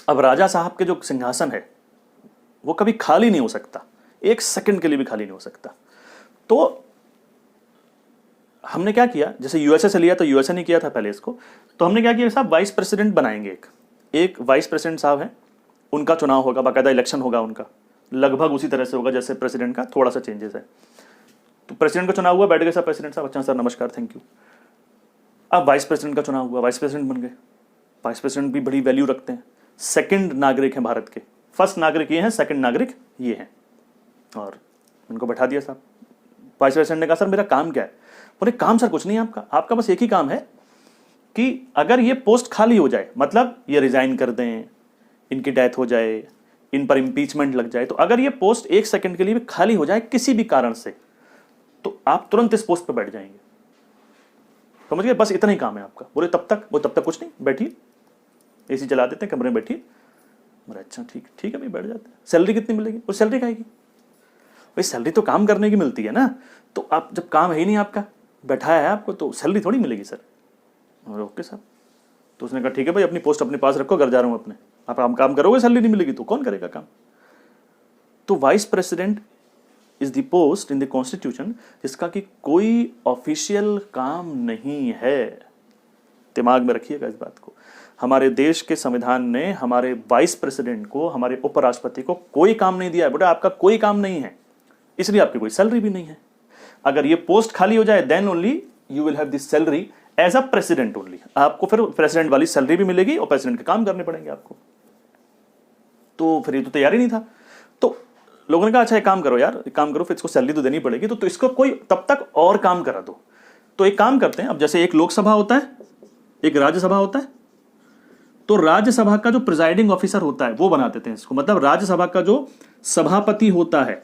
अब राजा साहब के जो सिंहासन है वो कभी खाली नहीं हो सकता, एक सेकंड के लिए भी खाली नहीं हो सकता। तो हमने क्या किया, जैसे यूएसए से लिया तो यूएसए ने किया था पहले इसको, तो हमने क्या किया साहब, वाइस प्रेसिडेंट बनाएंगे। एक वाइस प्रेसिडेंट साहब हैं, उनका चुनाव होगा, बाकायदा इलेक्शन होगा उनका, लगभग उसी तरह से होगा जैसे प्रेसिडेंट का, थोड़ा सा चेंजेस है। तो प्रेसिडेंट का चुनाव हुआ, बैठ गए साहब प्रेसिडेंट साहब, अच्छा सर नमस्कार थैंक यू। अब वाइस प्रेसिडेंट का चुनाव हुआ, वाइस प्रेसिडेंट बन गए। वाइस प्रेसिडेंट भी बड़ी वैल्यू रखते हैं, सेकंड नागरिक हैं भारत के। फर्स्ट नागरिक ये हैं, सेकंड नागरिक ये हैं। और उनको बैठा दिया साहब। वाइस प्रेसिडेंट ने कहा सर मेरा काम क्या है। बोले काम सर कुछ नहीं है आपका, आपका बस एक ही काम है कि अगर ये पोस्ट खाली हो जाए, मतलब ये रिजाइन कर दें, इनकी डेथ हो जाए, इन पर इंपीचमेंट लग जाए, तो अगर ये पोस्ट एक सेकंड के लिए भी खाली हो जाए किसी भी कारण से, तो आप तुरंत इस पोस्ट पर बैठ जाएंगे। समझ गए, बस इतना ही काम है आपका। बोले तब तक, वो तब तक कुछ नहीं, बैठिए, एसी चला देते हैं, कमरे में बैठिए। बोले अच्छा ठीक ठीक है भाई, बैठ जाते हैं। सैलरी कितनी मिलेगी, वो सैलरी खाएगी भाई, सैलरी तो काम करने की मिलती है ना। तो आप जब काम है ही नहीं आपका, बैठाया है आपको, तो सैलरी थोड़ी मिलेगी सर। और ओके साहब, तो उसने कहा ठीक है भाई, अपनी पोस्ट अपने पास रखो, घर जा रहा हूँ अपने। आप काम करोगे, सैलरी नहीं मिलेगी तो कौन करेगा काम। तो vice president is the post in the constitution जिसका कि कोई ऑफिशियल काम नहीं है। दिमाग में रखिएगा इस बात को। हमारे देश के संविधान ने हमारे वाइस प्रेसिडेंट को, हमारे उपराष्ट्रपति को कोई काम नहीं दिया है। बेटा आपका कोई काम नहीं है, इसलिए आपकी कोई सैलरी भी नहीं है। अगर ये पोस्ट खाली हो जाए then only you will have this salary as a president only. आपको फिर प्रेसिडेंट वाली सैलरी भी मिलेगी और प्रेसिडेंट के काम करने पड़ेंगे आपको। तो फिर ये तो तैयारी नहीं था। तो लोगों ने कहा अच्छा एक काम करो यार, एक काम करो, फिर इसको सैलरी तो देनी पड़ेगी, तो इसको कोई तब तक और काम करा दो। तो एक काम करते हैं, अब जैसे एक लोकसभा होता है, एक राज्यसभा होता है, तो राज्यसभा का जो प्रिजाइडिंग ऑफिसर होता है वो बना देते हैं इसको। मतलब राज्यसभा का जो सभापति होता है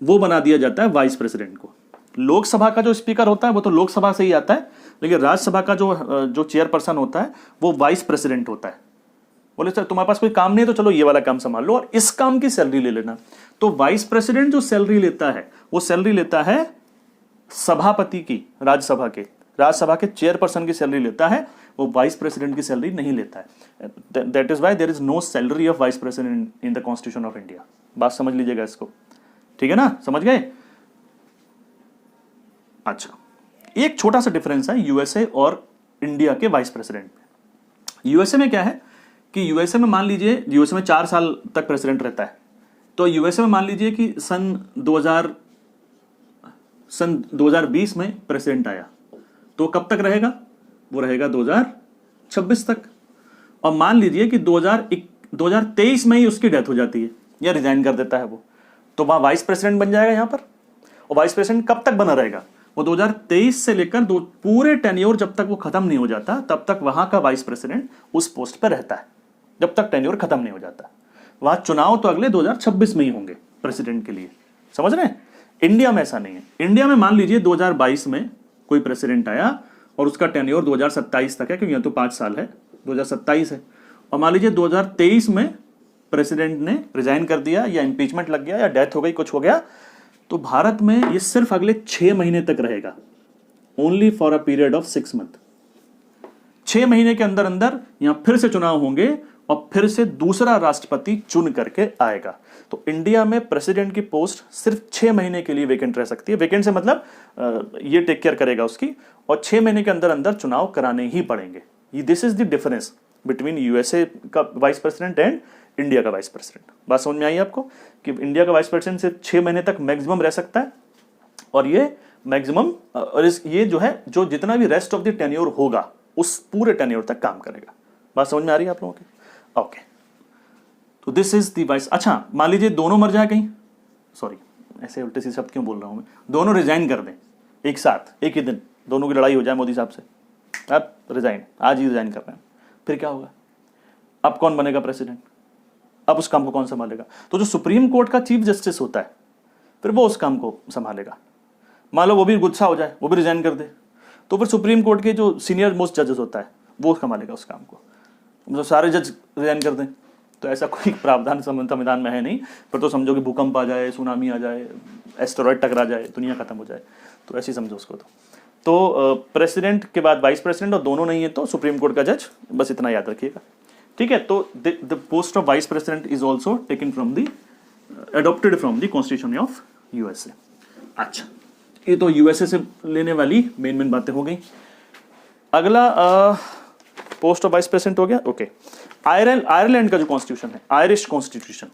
वो बना दिया जाता है वाइस प्रेसिडेंट को। लोकसभा का जो स्पीकर होता है वो तो लोकसभा से ही आता है, लेकिन राज्यसभा का जो चेयरपर्सन होता है वो वाइस प्रेसिडेंट होता है। बोले सर तुम्हारे पास कोई काम नहीं है तो चलो ये वाला काम संभाल लो और इस काम की सैलरी ले लेना। तो वाइस प्रेसिडेंट जो सैलरी लेता है वो सैलरी लेता है सभापति की, राज्यसभा के चेयरपर्सन की सैलरी लेता है, वो वाइस प्रेसिडेंट की सैलरी नहीं लेता है। That is why there is no salary of vice president in the constitution of India. बात समझ लीजिएगा इसको, ठीक है ना, समझ गए। अच्छा, एक छोटा सा डिफरेंस है यूएसए और इंडिया के वाइस प्रेसिडेंट में। यूएसए में क्या है कि यूएसए में मान लीजिए, यूएसए में 4 साल तक प्रेसिडेंट रहता है। तो यूएसए में मान लीजिए कि सन 2020 में प्रेसिडेंट आया, तो कब तक रहेगा, वो रहेगा 2026 तक। और मान लीजिए कि 2023 में ही उसकी डेथ हो जाती है या रिजाइन कर देता है वो, तो वहां वाइस प्रेसिडेंट बन जाएगा यहाँ पर। और वाइस प्रेसिडेंट कब तक बना रहेगा, वो 2023 से लेकर पूरे टेन्योर जब तक वो खत्म नहीं हो जाता तब तक वहां का वाइस प्रेसिडेंट उस पोस्ट पर रहता है, जब तक टेन्योर खत्म नहीं हो जाता। वहां चुनाव तो अगले 2026 में ही होंगे प्रेसिडेंट के लिए, समझ रहे हैं? इंडिया में ऐसा नहीं है। इंडिया में मान लीजिए 2022 में कोई प्रेसिडेंट आया और उसका टेन्योर 2027 तक है, क्योंकि यहाँ तो 5 साल है, 2027 है, और मान लीजिए 2023 में प्रेसिडेंट ने रिजाइन कर दिया या इम्पीचमेंट लग गया या डेथ हो गई, कुछ हो गया, तो भारत में ये सिर्फ अगले 6 महीने तक रहेगा, only for a period of 6 month. 6 महीने के अंदर अंदर यहां फिर से चुनाव होंगे और फिर से दूसरा राष्ट्रपति चुन करके आएगा। तो इंडिया में प्रेसिडेंट की पोस्ट सिर्फ 6 महीने के लिए वेकेंट रह सकती है। वेकेंट से मतलब ये टेक केयर करेगा उसकी, और 6 महीने के अंदर अंदर चुनाव कराने ही पड़ेंगे। This is the difference between USA का वाइस प्रेसिडेंट एंड इंडिया का वाइस प्रेसिडेंट। बात समझ में आई आपको कि इंडिया का वाइस प्रेसिडेंट सिर्फ 6 महीने तक मैक्सिमम रह सकता है, और ये मैक्सिमम, और ये जो है, जो जितना भी रेस्ट ऑफ द टेन्योर होगा उस पूरे टेन्योर तक काम करेगा। बात समझ में आ रही है आप लोगों की? ओके, तो दिस इज द वाइस। अच्छा, मान लीजिए दोनों मर जाए कहीं, सॉरी ऐसे उल्टे सीधे शब्द क्यों बोल रहा हूं मैं, दोनों रिजाइन कर दें एक साथ, एक ही दिन दोनों की लड़ाई हो जाए मोदी साहब से, अब रिजाइन, आज ही रिजाइन कर रहे हैं, फिर क्या होगा? अब कौन बनेगा प्रेसिडेंट? अब उस काम को कौन संभालेगा? तो जो सुप्रीम कोर्ट का चीफ जस्टिस होता है, फिर वो उस काम को संभालेगा। मान लो वो भी गुस्सा हो जाए, वो भी रिजाइन कर दे, तो फिर सुप्रीम कोर्ट के जो सीनियर मोस्ट जजेस होता है वो संभालेगा उस काम को। मतलब सारे जज रिजाइन कर दें, तो ऐसा कोई प्रावधान संविधान में है नहीं। फिर तो समझो कि भूकंप आ जाए, सुनामी आ जाए, एस्टेरॉयड टकरा जाए, दुनिया खत्म हो जाए, तो ऐसे समझो उसको। तो प्रेसिडेंट के बाद वाइस प्रेसिडेंट, और दोनों नहीं है तो सुप्रीम कोर्ट का जज, बस इतना याद रखिएगा, ठीक है? तो the post of vice president is also taken from the adopted from the constitution of USA. अच्छा, ये तो यूएसए से लेने वाली मेन बातें हो गई। अगला पोस्ट ऑफ वाइस प्रेसिडेंट हो गया। ओके, आयरलैंड का जो कॉन्स्टिट्यूशन है, आयरिश कॉन्स्टिट्यूशन,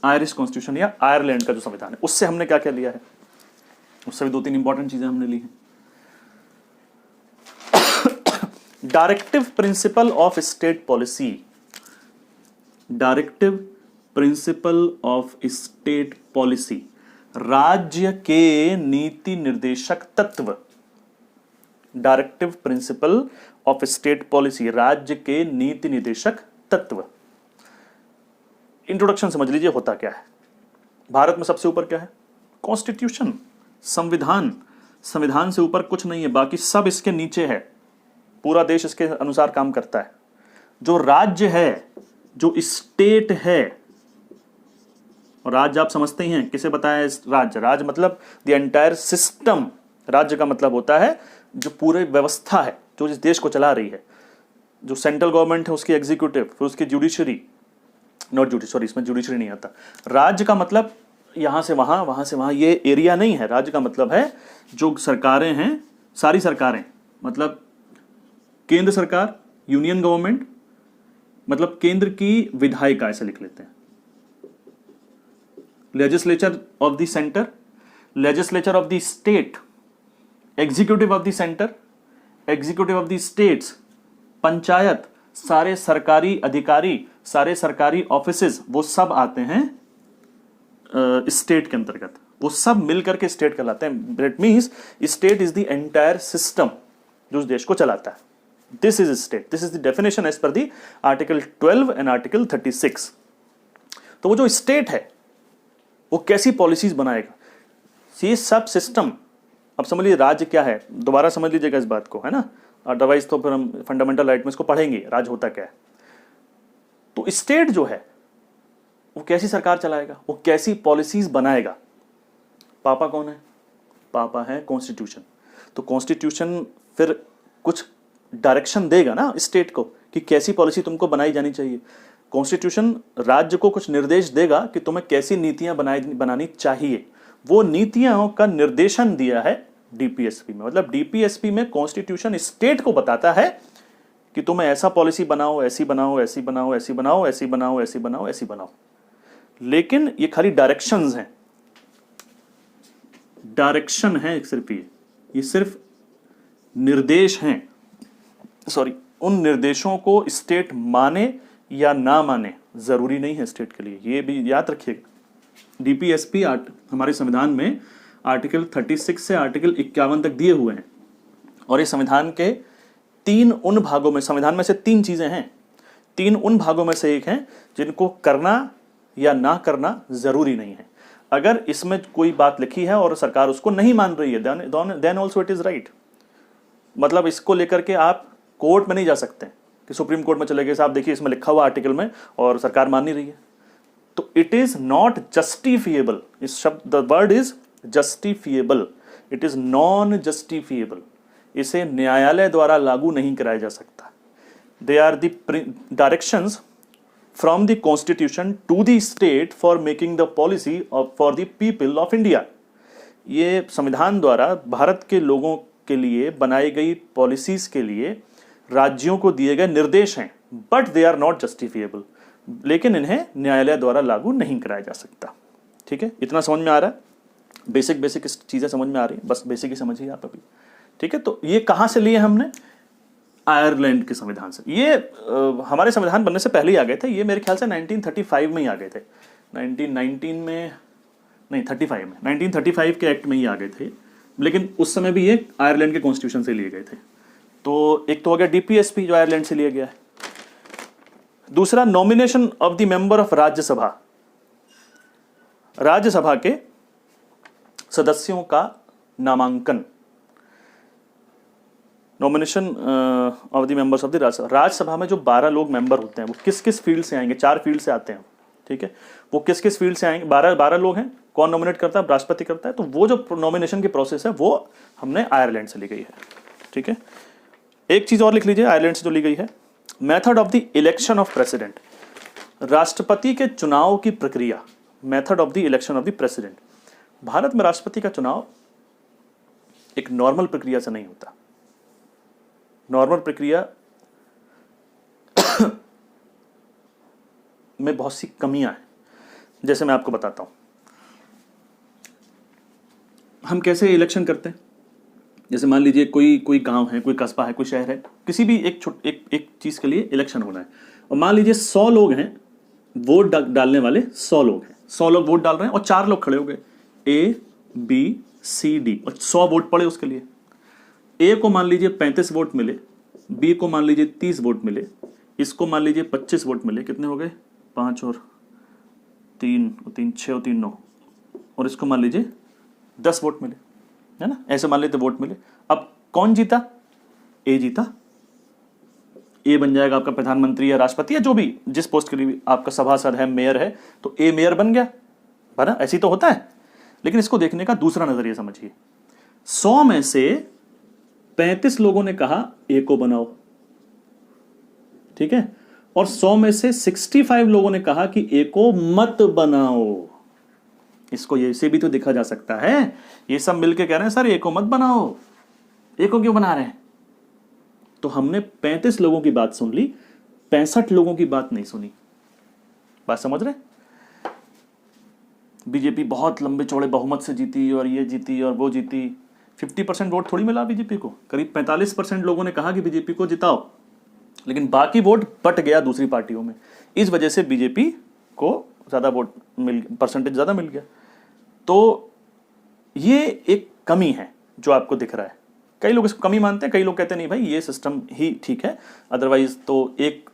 आयरिश कॉन्स्टिट्यूशन या आयरलैंड का जो संविधान है, उससे हमने क्या क्या लिया है? उससे भी 2-3 इंपॉर्टेंट चीजें हमने ली हैं। Directive principle of state policy, directive principle of state policy, राज्य के नीति निर्देशक तत्व। Directive principle of state policy, राज्य के नीति निर्देशक तत्व। इंट्रोडक्शन समझ लीजिए होता क्या है। भारत में सबसे ऊपर क्या है? कॉन्स्टिट्यूशन, संविधान। संविधान से ऊपर कुछ नहीं है, बाकी सब इसके नीचे है। पूरा देश इसके अनुसार काम करता है। जो राज्य है, जो स्टेट है, और राज्य आप समझते ही हैं, किसे बताया राज्य? राज्य मतलब द एंटायर सिस्टम। राज्य का मतलब होता है जो पूरे व्यवस्था है, जो इस देश को चला रही है। जो सेंट्रल गवर्नमेंट है उसकी एग्जीक्यूटिव, फिर उसकी जुडिशरी, नॉट जुडिशरी, सॉरी इसमें जुडिशरी नहीं आता। राज्य का मतलब यहां से वहां, वहां से वहां, ये एरिया नहीं है। राज्य का मतलब है जो सरकारें हैं, सारी सरकारें, मतलब केंद्र सरकार, यूनियन गवर्नमेंट, मतलब केंद्र की विधायिका, ऐसे लिख लेते हैं। Legislature of the centre, legislature of the state, executive of the centre, executive of the states, panchayat, सारे सरकारी अधिकारी, सारे सरकारी ऑफिसेज, वो सब आते हैं स्टेट के अंतर्गत। वो सब मिलकर के स्टेट कहलाते हैं। That means state is the entire system जो उस देश को चलाता है। This is state, this is the definition as per the article 12 and article 36। तो वो जो स्टेट है वो कैसी पॉलिसीज बनाएगा, ये सब सिस्टम। अब समझ लीजिए राज्य क्या है, दोबारा समझ लीजिएगा इस बात को, है ना, अदरवाइज तो फिर हम फंडामेंटल राइट में इसको पढ़ेंगे, राज्य होता क्या है। तो स्टेट जो है वो कैसी सरकार चलाएगा, वो कैसी पॉलिसीज बनाएगा। पापा कौन है? पापा है कॉन्स्टिट्यूशन। तो कॉन्स्टिट्यूशन फिर कुछ डायरेक्शन देगा ना स्टेट को कि कैसी पॉलिसी तुमको बनाई जानी चाहिए। कॉन्स्टिट्यूशन राज्य को कुछ निर्देश देगा कि तुम्हें कैसी नीतियां बनानी चाहिए। वो नीतियों का निर्देशन दिया है डीपीएसपी में। मतलब डीपीएसपी में कॉन्स्टिट्यूशन स्टेट को बताता है कि तुम्हें ऐसा पॉलिसी बनाओ, ऐसी बनाओ, ऐसी बनाओ, ऐसी बनाओ, ऐसी बनाओ, ऐसी बनाओ, ऐसी बनाओ। लेकिन ये खाली डायरेक्शंस हैं, डायरेक्शन है सिर्फ, ये सिर्फ निर्देश हैं। सॉरी, उन निर्देशों को स्टेट माने या ना माने जरूरी नहीं है स्टेट के लिए, ये भी याद रखिएगा। डीपीएसपी हमारे संविधान में आर्टिकल 36 से आर्टिकल 51 तक दिए हुए हैं, और इस संविधान के 3 उन भागों में, संविधान में से 3 चीजें हैं, 3 उन भागों में से एक हैं जिनको करना या ना करना जरूरी नहीं है। अगर इसमें कोई बात लिखी है और सरकार उसको नहीं मान रही है, then also it is right. मतलब इसको लेकर के आप कोर्ट में नहीं जा सकते कि सुप्रीम कोर्ट में चले गए, साहब देखिए इसमें लिखा हुआ आर्टिकल में और सरकार मान नहीं रही है, तो इट इज नॉट जस्टिफिएबल। इस शब्द, the word is justifiable, it is non justifiable. इसे न्यायालय द्वारा लागू नहीं कराया जा सकता। They are the directions from the Constitution to the state for making the policy for the people of India. ये संविधान द्वारा भारत के लोगों के लिए बनाई गई पॉलिसीज के लिए राज्यों को दिए गए निर्देश हैं, but they are not justifiable. लेकिन इन्हें न्यायालय द्वारा लागू नहीं कराया जा सकता। ठीक है, इतना समझ में आ रहा है? बेसिक चीजें समझ में आ रही है, बस बेसिक ही समझिए आप अभी। ठीक है, तो ये कहां से लिए हमने? आयरलैंड के संविधान से। ये हमारे संविधान बनने से पहले ही आ गए थे। ये मेरे ख्याल से 1935 में ही आ गए थे, 1919 में नहीं, 35 में, 1935 के एक्ट में ही आ गए थे। लेकिन उस समय भी ये आयरलैंड के कॉन्स्टिट्यूशन से लिए गए थे। तो एक तो हो गया डीपीएसपी जो आयरलैंड से लिया गया है। दूसरा, nomination of the member of Rajya Sabha. Rajya Sabha के सदस्यों का नामांकन, nomination of the members of the Rajya Sabha. Rajya Sabha में जो 12 लोग मेंबर होते हैं वो किस किस फील्ड से आएंगे? 4 फील्ड से आते हैं। ठीक है, वो किस किस फील्ड से आएंगे? 12 लोग हैं। कौन नॉमिनेट करता है? राष्ट्रपति करता है। तो वो जो नॉमिनेशन की प्रोसेस है वो हमने आयरलैंड से ली गई है। ठीक है, एक चीज और लिख लीजिए आयरलैंड से जो ली गई है, method of the election of president. राष्ट्रपति के चुनाव की प्रक्रिया, method of the election of the president. Bharat में राष्ट्रपति का चुनाव एक नॉर्मल प्रक्रिया से नहीं होता। नॉर्मल प्रक्रिया में बहुत सी कमियां हैं। जैसे मैं आपको बताता हूं, हम कैसे इलेक्शन करते हैं। जैसे मान लीजिए कोई गांव है, कोई कस्बा है, कोई शहर है, किसी भी एक चीज के लिए इलेक्शन होना है, और मान लीजिए 100 लोग हैं वोट डालने वाले, 100 लोग हैं, 100 लोग वोट डाल रहे हैं और 4 लोग खड़े हो गए, A, B, C, D, और 100 वोट पड़े उसके लिए। A को मान लीजिए 35 वोट मिले, B को मान लीजिए 30 वोट मिले, इसको मान लीजिए 25 वोट मिले। कितने हो गए? 5 और 3 और 3 6 और 3 9, और इसको मान लीजिए 10 वोट मिले, है ना? ऐसे मान लेते वोट मिले। अब कौन जीता? A जीता। A बन जाएगा आपका प्रधानमंत्री या राष्ट्रपति या जो भी, जिस पोस्ट के लिए आपका सभासद है, मेयर है, तो A मेयर बन गया, है ना? ऐसे ही तो होता है। लेकिन इसको देखने का दूसरा नजरिया समझिए। 100 में से 35 लोगों ने कहा A को बनाओ, ठीक है, और 100 में से 65 लोगों ने कहा कि A को मत बनाओ। इसको ये से भी तो देखा जा सकता है। ये सब मिलके कह रहे हैं सर A को मत बनाओ, A को क्यों बना रहे हैं? तो हमने 35 लोगों की बात सुन ली, 65 लोगों की बात नहीं सुनी। बात समझ रहे? बीजेपी बहुत लंबे चौड़े बहुमत से जीती और ये जीती और वो जीती। 50% वोट थोड़ी मिला बीजेपी को। करीब 45% लोगों ने कहा कि बीजेपी को जिताओ, लेकिन बाकी वोट बट गया दूसरी पार्टियों में। इस वजह से बीजेपी को ज्यादा वोट परसेंटेज ज्यादा मिल गया। तो ये एक कमी है जो आपको दिख रहा है। कई लोग इसको कमी मानते हैं, कई लोग कहते हैं नहीं भाई ये सिस्टम ही ठीक है, अदरवाइज तो एक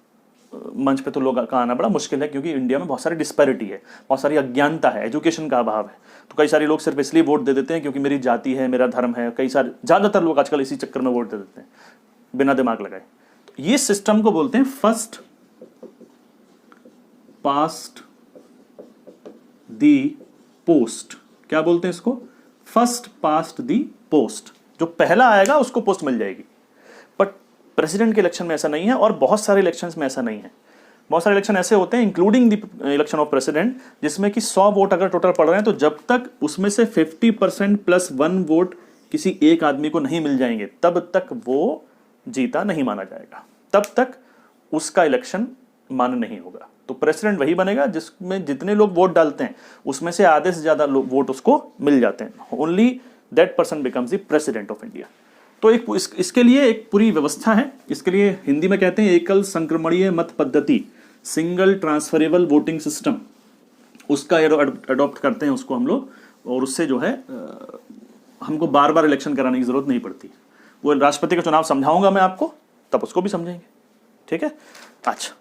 मंच पे तो लोग का आना बड़ा मुश्किल है, क्योंकि इंडिया में बहुत सारी डिस्पैरिटी है, बहुत सारी अज्ञानता है, एजुकेशन का अभाव है। तो कई सारे लोग सिर्फ इसलिए वोट दे देते हैं क्योंकि मेरी जाति है, मेरा धर्म है। कई सारे, ज्यादातर लोग आजकल इसी चक्कर में वोट दे देते हैं बिना दिमाग लगाए। तो ये सिस्टम को बोलते हैं फर्स्ट पास्ट दी पोस्ट। क्या बोलते हैं इसको? फर्स्ट पास्ट दी पोस्ट। जो पहला आएगा उसको पोस्ट मिल जाएगी। बट प्रेसिडेंट के इलेक्शन में ऐसा नहीं है, और बहुत सारे इलेक्शंस में ऐसा नहीं है। बहुत सारे इलेक्शन ऐसे होते हैं, including the election of president, जिसमें कि 100 वोट अगर टोटल पड़ रहे हैं, तो जब तक उसमें से 50% प्लस 1 वोट किसी एक आदमी को नहीं मिल जाएंगे, तब तक वो जीता नहीं माना जाएगा, तब तक उसका इलेक्शन मान्य नहीं होगा। तो प्रेसिडेंट वही बनेगा जिसमें जितने लोग वोट डालते हैं उसमें से आधे से ज्यादा वोट उसको मिल जाते हैं। Only that person becomes the president of India. तो इसके लिए एक पूरी व्यवस्था है। इसके लिए हिंदी में कहते हैं एकल संक्रमणीय मत पद्धति, सिंगल ट्रांसफरेबल वोटिंग सिस्टम। उसका अडॉप्ट करते हैं उसको हम लोग, और उससे जो है हमको बार बार इलेक्शन कराने की जरूरत नहीं पड़ती। वो राष्ट्रपति का चुनाव समझाऊंगा मैं आपको, तब उसको भी समझेंगे। ठीक है? अच्छा,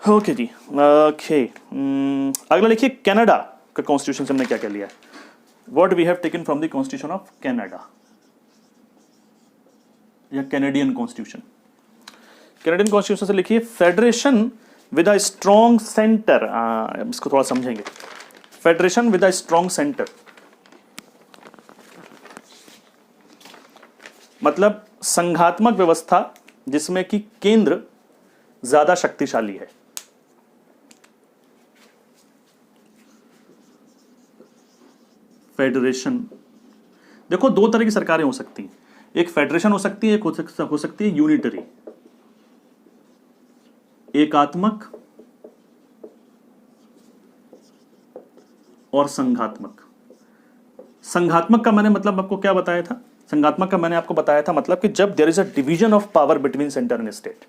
ओके जी। ओके, अगला लिखिए, कनाडा का कॉन्स्टिट्यूशन से हमने क्या क्या लिया है? What we have taken from the constitution of Canada या कैनेडियन कॉन्स्टिट्यूशन। कैनेडियन कॉन्स्टिट्यूशन से लिखिए, federation with a strong centre. इसको थोड़ा समझेंगे। Federation with a strong centre मतलब संघात्मक व्यवस्था जिसमें कि केंद्र ज्यादा शक्तिशाली है। फेडरेशन, देखो दो तरह की सरकारें हो सकती हैं, एक फेडरेशन हो सकती है, एक हो सकती है यूनिटरी, एकात्मक और संघात्मक। संघात्मक का मैंने मतलब आपको क्या बताया था? संघात्मक का मैंने आपको बताया था मतलब कि जब there is a division of power between centre and state.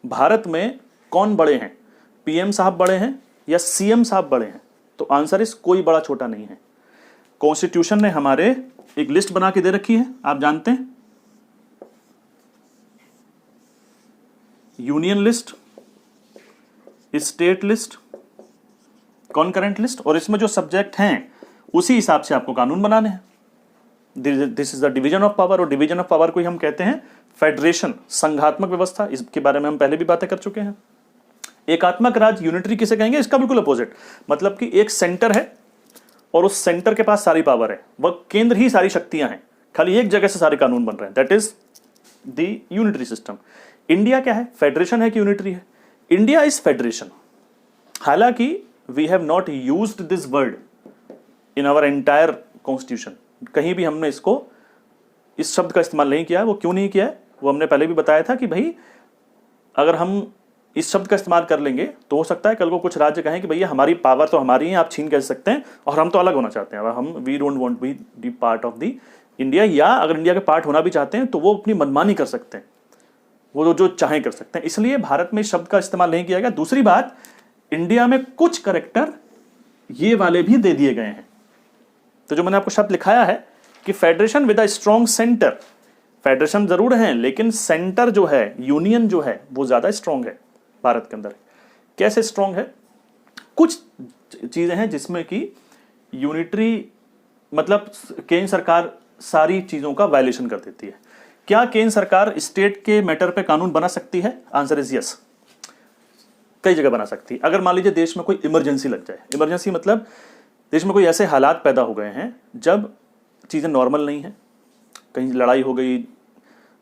Bharat में कौन बड़े हैं, पीएम साहब बड़े हैं या सीएम साहब बड़े हैं? तो आंसर इस कोई बड़ा छोटा नहीं है। कॉन्स्टिट्यूशन ने हमारे एक लिस्ट बना के दे रखी है, आप जानते हैं, union list, state list, concurrent list, और इसमें जो सब्जेक्ट हैं उसी हिसाब से आपको कानून बनाने हैं। This is the division of power, और डिवीजन ऑफ पावर को ही हम कहते हैं फेडरेशन, संघात्मक व्यवस्था। इसके बारे में हम पहले भी बातें कर चुके हैं। एकात्मक राज्य, यूनिटरी किसे कहेंगे? इसका बिल्कुल अपोजिट, मतलब कि एक सेंटर है और उस सेंटर के पास सारी पावर है, वह केंद्र ही सारी शक्तियां हैं, खाली एक जगह से सारे कानून बन रहे हैं। That is the unitary system. India क्या है? फेडरेशन है कि यूनिटरी है? India is federation. हालांकि we have not used this word in our entire constitution, कहीं भी हमने इसको, इस शब्द का इस्तेमाल नहीं किया है। वो क्यों नहीं किया है वो हमने पहले भी बताया था कि भाई अगर हम इस शब्द का इस्तेमाल कर लेंगे तो हो सकता है कल को कुछ राज्य कहें कि भैया हमारी पावर तो हमारी है, आप छीन कैसे सकते हैं, और हम तो अलग होना चाहते हैं, हम we don't want be the part of the India, या अगर इंडिया के पार्ट होना भी चाहते हैं तो वो अपनी मनमानी कर सकते हैं, वो जो चाहें कर सकते हैं। इसलिए भारत में इस शब्द का इस्तेमाल नहीं किया गया। दूसरी बात, इंडिया में कुछ करेक्टर ये वाले भी दे दिए गए हैं। तो जो मैंने आपको शब्द लिखाया है कि federation with a strong centre, federation जरूर है लेकिन सेंटर जो है, यूनियन जो है, वो ज्यादा स्ट्रॉन्ग है भारत के अंदर। कैसे स्ट्रॉन्ग है? कुछ चीजें हैं जिसमें कि यूनिटरी मतलब केंद्र सरकार सारी चीजों का वायलेशन कर देती है। क्या केंद्र सरकार स्टेट के मैटर पे कानून बना सकती है? आंसर इज यस, कई जगह बना सकती है। अगर मान लीजिए देश में कोई इमरजेंसी लग जाए, इमरजेंसी मतलब देश में कोई ऐसे हालात पैदा हो गए हैं जब चीज़ें नॉर्मल नहीं हैं, कहीं लड़ाई हो गई,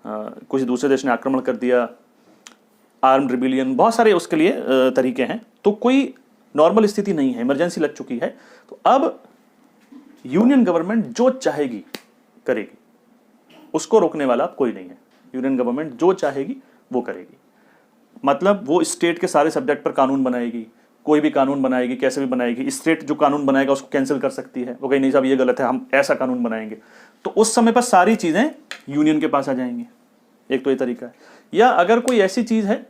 कुछ दूसरे देश ने आक्रमण कर दिया, आर्म्ड रिबिलियन, बहुत सारे उसके लिए तरीके हैं, तो कोई नॉर्मल स्थिति नहीं है, इमरजेंसी लग चुकी है, तो अब यूनियन गवर्नमेंट जो चाहेगी करेगी, उसको रोकने वाला कोई नहीं है। यूनियन गवर्नमेंट जो चाहेगी वो करेगी, मतलब वो स्टेट के सारे सब्जेक्ट पर कानून बनाएगी, कोई भी कानून बनाएगी, कैसे भी बनाएगी। स्टेट जो कानून बनाएगा उसको कैंसिल कर सकती है, वो कहीं नहीं साहब ये गलत है, हम ऐसा कानून बनाएंगे, तो उस समय पर सारी चीजें यूनियन के पास आ जाएंगी। एक तो ये तरीका है। या अगर कोई ऐसी चीज है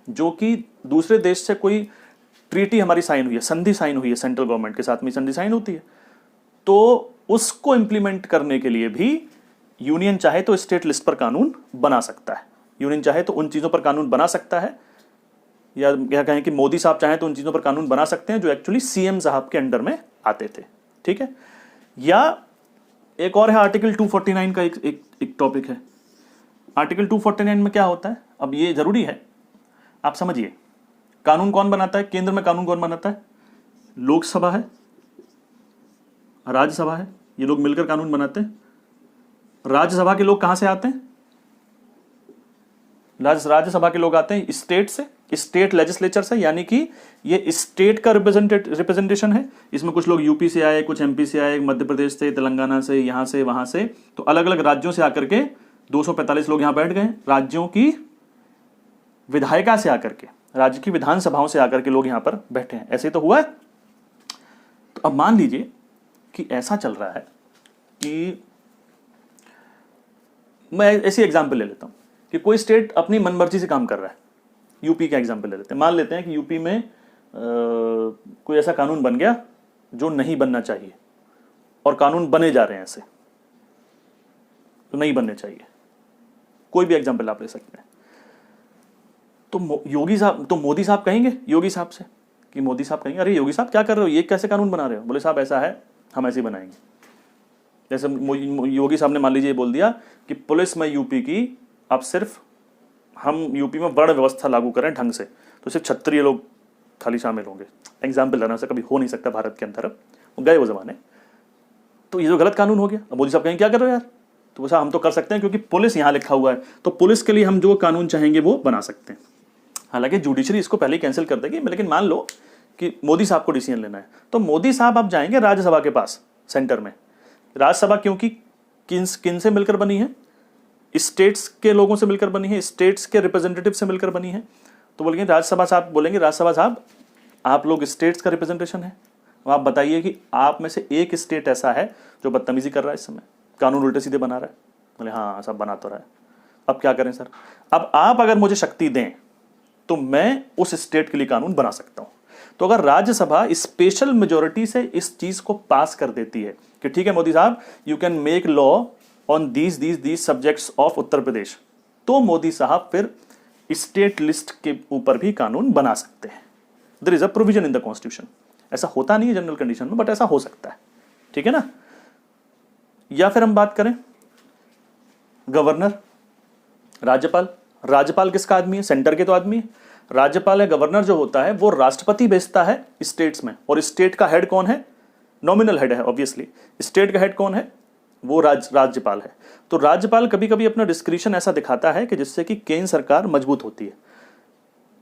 जो कि दूसरे देश से कोई ट्रीटी हमारी साइन हुई है, संधि साइन हुई है, सेंट्रल गवर्नमेंट के साथ में संधि साइन होती है, तो उसको इंप्लीमेंट करने के लिए भी यूनियन चाहे तो स्टेट लिस्ट पर कानून बना सकता है। यूनियन चाहे तो उन चीजों पर कानून बना सकता है, या कहें कि मोदी साहब चाहें तो उन चीजों पर कानून बना सकते हैं जो एक्चुअली सीएम साहब के अंडर में आते थे। ठीक है। या एक और है आर्टिकल 249 का एक टॉपिक है। आर्टिकल 249 में क्या होता है, अब ये जरूरी है आप समझिए। कानून कौन बनाता है? केंद्र में कानून कौन बनाता है? लोकसभा है, राज्यसभा है, ये लोग मिलकर कानून बनाते हैं। राज्यसभा के लोग कहां से आते हैं? राज्यसभा के लोग आते हैं स्टेट से, स्टेट लेजिस्लेचर से, यानी कि ये स्टेट का रिप्रेजेंटेशन है। इसमें कुछ लोग यूपी से आए, कुछ एमपी से आए, मध्य प्रदेश से, तेलंगाना से, यहां से, वहां से, तो अलग अलग राज्यों से आकर के 245 लोग यहां बैठ गए। राज्यों की विधायिका से आकर के, राज्य की विधानसभाओं से आकर के लोग यहां पर बैठे हैं। ऐसे तो हुआ है। तो अब मान लीजिए कि ऐसा चल रहा है कि मैं ऐसी एग्जाम्पल ले लेता हूं कि कोई स्टेट अपनी मनमर्जी से काम कर रहा है। यूपी का एग्जाम्पल ले लेते हैं। मान लेते हैं कि यूपी में कोई ऐसा कानून बन गया जो नहीं बनना चाहिए, और कानून बने जा रहे हैं ऐसे, तो नहीं बनने चाहिए। कोई भी एग्जाम्पल आप ले सकते हैं। तो योगी साहब, तो मोदी साहब कहेंगे योगी साहब से कि मोदी साहब कहेंगे अरे योगी साहब क्या कर रहे हो, ये कैसे कानून बना रहे हो? बोले साहब ऐसा है, हम ऐसे ही बनाएंगे। जैसे योगी साहब ने मान लीजिए बोल दिया कि पुलिस में यूपी की अब सिर्फ हम यूपी में वर्ण व्यवस्था लागू करें ढंग से, तो सिर्फ क्षत्रिय लोग खाली शामिल होंगे। एग्जाम्पल लेना, से कभी हो नहीं सकता भारत के अंदर, वो गए वो जमाने। तो ये जो गलत कानून हो गया। अब मोदी साहब कहेंगे क्या कर रहे हो यार? तो वैसा हम तो कर सकते हैं क्योंकि पुलिस यहाँ लिखा हुआ है, तो पुलिस के लिए हम जो कानून चाहेंगे वो बना सकते हैं। हालांकि जुडिशरी इसको पहले ही कैंसिल कर देगी, लेकिन मान लो कि मोदी साहब को डिसीजन लेना है, तो मोदी साहब अब जाएंगे राज्यसभा के पास, सेंटर में। राज्यसभा क्योंकि किन से मिलकर बनी है? स्टेट्स के लोगों से मिलकर बनी है, स्टेट्स के रिप्रेजेंटेटिव से मिलकर बनी है। तो बोलेंगे राज्यसभा साहब, बोलेंगे राज्यसभा साहब आप लोग स्टेट्स का रिप्रेजेंटेशन है, अब आप बताइए कि आप में से एक स्टेट ऐसा है जो बदतमीजी कर रहा है, इस समय कानून उल्टे सीधे बना रहा है। बोले हाँ सब बना तो रहा है, अब क्या करें सर? अब आप अगर मुझे शक्ति दें तो मैं उस स्टेट के लिए कानून बना सकता हूं। तो अगर राज्यसभा स्पेशल मेजोरिटी से इस चीज को पास कर देती है कि ठीक है मोदी साहब you can make law on these subjects of Uttar Pradesh, तो मोदी साहब फिर स्टेट लिस्ट के ऊपर भी कानून बना सकते हैं। There is a provision in the Constitution. ऐसा होता नहीं है जनरल कंडीशन में, बट ऐसा हो सकता है, ठीक है ना। या फिर हम बात करें गवर्नर, राज्यपाल। राज्यपाल किसका आदमी है? सेंटर के तो आदमी है। राज्यपाल है, गवर्नर जो होता है वो राष्ट्रपति भेजता है स्टेट्स में, और स्टेट का हेड कौन है? नॉमिनल हेड है ऑब्वियसली। स्टेट का हेड कौन है? वो राज्यपाल है। तो राज्यपाल कभी कभी अपना डिस्क्रिशन ऐसा दिखाता है कि जिससे कि केंद्र सरकार मजबूत होती है।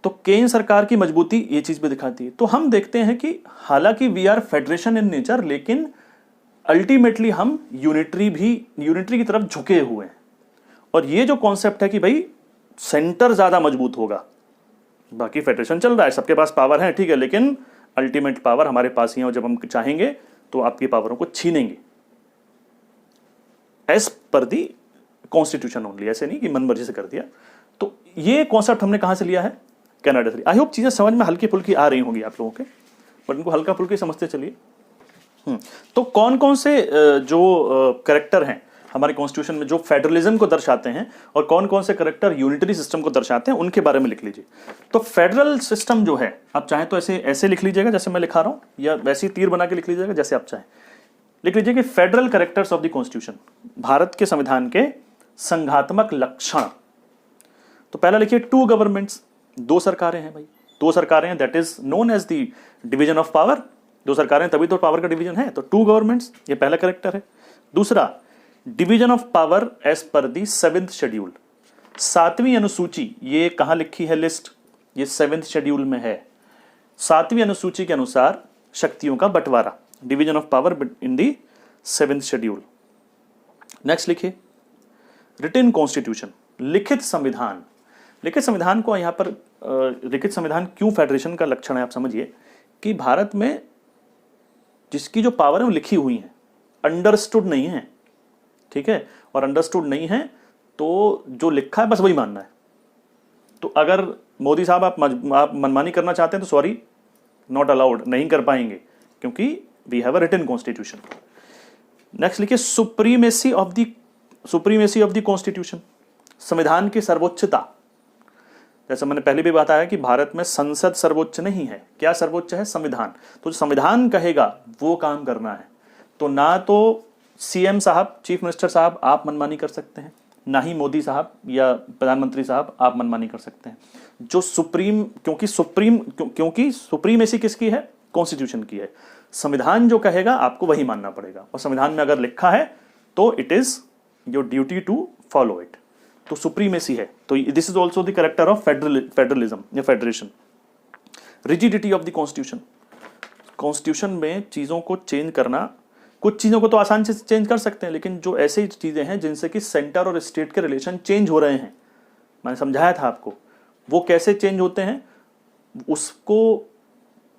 तो केंद्र सरकार की मजबूती ये चीज भी दिखाती है। तो हम देखते हैं कि हालांकि we are federation in nature, लेकिन अल्टीमेटली हम यूनिटरी की तरफ झुके हुए हैं। और ये जो कॉन्सेप्ट है कि भाई सेंटर ज्यादा मजबूत होगा, बाकी फेडरेशन चल रहा है, सबके पास पावर है, ठीक है, लेकिन अल्टीमेट पावर हमारे पास ही है, और जब हम चाहेंगे तो आपकी पावरों को छीनेंगे एज पर दी कॉन्स्टिट्यूशन ओनली, ऐसे नहीं कि मन मर्जी से कर दिया। तो ये कॉन्सेप्ट हमने कहां से लिया है? कनाडा से। आई होप चीजें समझ में हल्की फुल्की आ रही होंगी आप लोगों के, बट इनको हल्का फुल्की समझते चलिए। तो कौन कौन से जो कैरेक्टर हैं हमारे कॉन्स्टिट्यूशन में जो फेडरलिज्म को दर्शाते हैं, और कौन कौन से कैरेक्टर यूनिटरी सिस्टम को दर्शाते हैं, उनके बारे में लिख लीजिए। तो फेडरल सिस्टम जो है, आप चाहें तो ऐसे लिख लीजिएगा जैसे मैं लिखा रहा हूं, या वैसे ही तीर बना के लिख लीजिएगा जैसे आप चाहें। लिख लीजिए कि federal characters of the constitution, Bharat के संविधान के संघात्मक लक्षण। तो पहला लिखिए टू गवर्नमेंट्स, दो सरकारें हैं भाई, दो सरकारें हैं, that is known as the division of power. दो सरकारें तभी तो पावर का डिवीजन है, तो टू गवर्नमेंट्स, ये पहला कैरेक्टर है। दूसरा, division of power as per the 7th schedule, 7वीं अनुसूची। ये कहां लिखी है लिस्ट? ये 7th शेड्यूल में है। 7वीं अनुसूची के अनुसार शक्तियों का बंटवारा, division of power in the 7th schedule. Next लिखिए रिटन कॉन्स्टिट्यूशन, लिखित संविधान। लिखित संविधान को यहां पर लिखित संविधान क्यों फेडरेशन का लक्षण है, आप समझिए कि भारत में जिसकी जो पावर है वो लिखी हुई है, अंडरस्टूड नहीं है, ठीक है। और अंडरस्टूड नहीं है तो जो लिखा है बस वही मानना है। तो अगर मोदी साहब आप मनमानी करना चाहते हैं तो सॉरी, नॉट अलाउड, नहीं कर पाएंगे, क्योंकि we have a written Constitution. Next लिखिए सुप्रीमेसी ऑफ द कॉन्स्टिट्यूशन, संविधान की सर्वोच्चता। जैसे मैंने पहले भी बताया कि भारत में संसद सर्वोच्च नहीं है, क्या सर्वोच्च है? संविधान। तो संविधान कहेगा वो काम करना है। तो ना तो सीएम साहब, चीफ मिनिस्टर साहब आप मनमानी कर सकते हैं, ना ही मोदी साहब या प्रधानमंत्री साहब आप मनमानी कर सकते हैं। जो क्योंकि सुप्रीमेसी किसकी है? कॉन्स्टिट्यूशन की है। संविधान जो कहेगा आपको वही मानना पड़ेगा, और संविधान में अगर लिखा है तो it is your duty to follow it. तो सुप्रीमेसी है। तो this is also the character of federalism या federation. Rigidity of the constitution, constitution में चीजों को चेंज करना, कुछ चीजों को तो आसान से चेंज कर सकते हैं, लेकिन जो ऐसी चीजें हैं जिनसे कि सेंटर और स्टेट के रिलेशन चेंज हो रहे हैं, मैंने समझाया था आपको, वो कैसे चेंज होते हैं, उसको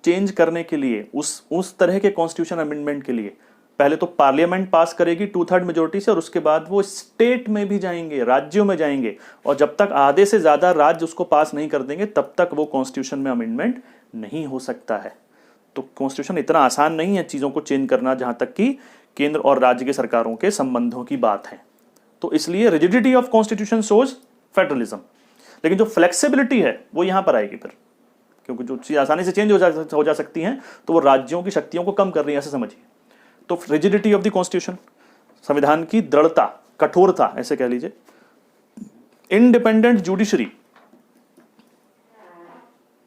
चेंज करने के लिए उस तरह के कॉन्स्टिट्यूशन अमेंडमेंट के लिए पहले तो पार्लियामेंट पास करेगी 2/3 मेजोरिटी से, और उसके बाद वो स्टेट में भी जाएंगे, राज्यों में जाएंगे, और जब तक आधे से ज्यादा राज्य उसको पास नहीं कर देंगे तब तक वो कॉन्स्टिट्यूशन में अमेंडमेंट नहीं हो सकता है। तो कॉन्स्टिट्यूशन इतना आसान नहीं है चीजों को चेंज करना, जहां तक कि केंद्र और राज्य के सरकारों के संबंधों की बात है। तो इसलिए rigidity of constitution shows federalism. लेकिन जो फ्लेक्सिबिलिटी है वो यहां पर आएगी फिर, क्योंकि जो चीज आसानी से चेंज हो जा सकती हैं तो वो राज्यों की शक्तियों को कम कर रही है, ऐसे समझिए। तो रिजिडिटी ऑफ द कॉन्स्टिट्यूशन, संविधान की दृढ़ता, कठोरता ऐसे कह लीजिए। इंडिपेंडेंट जुडिशरी,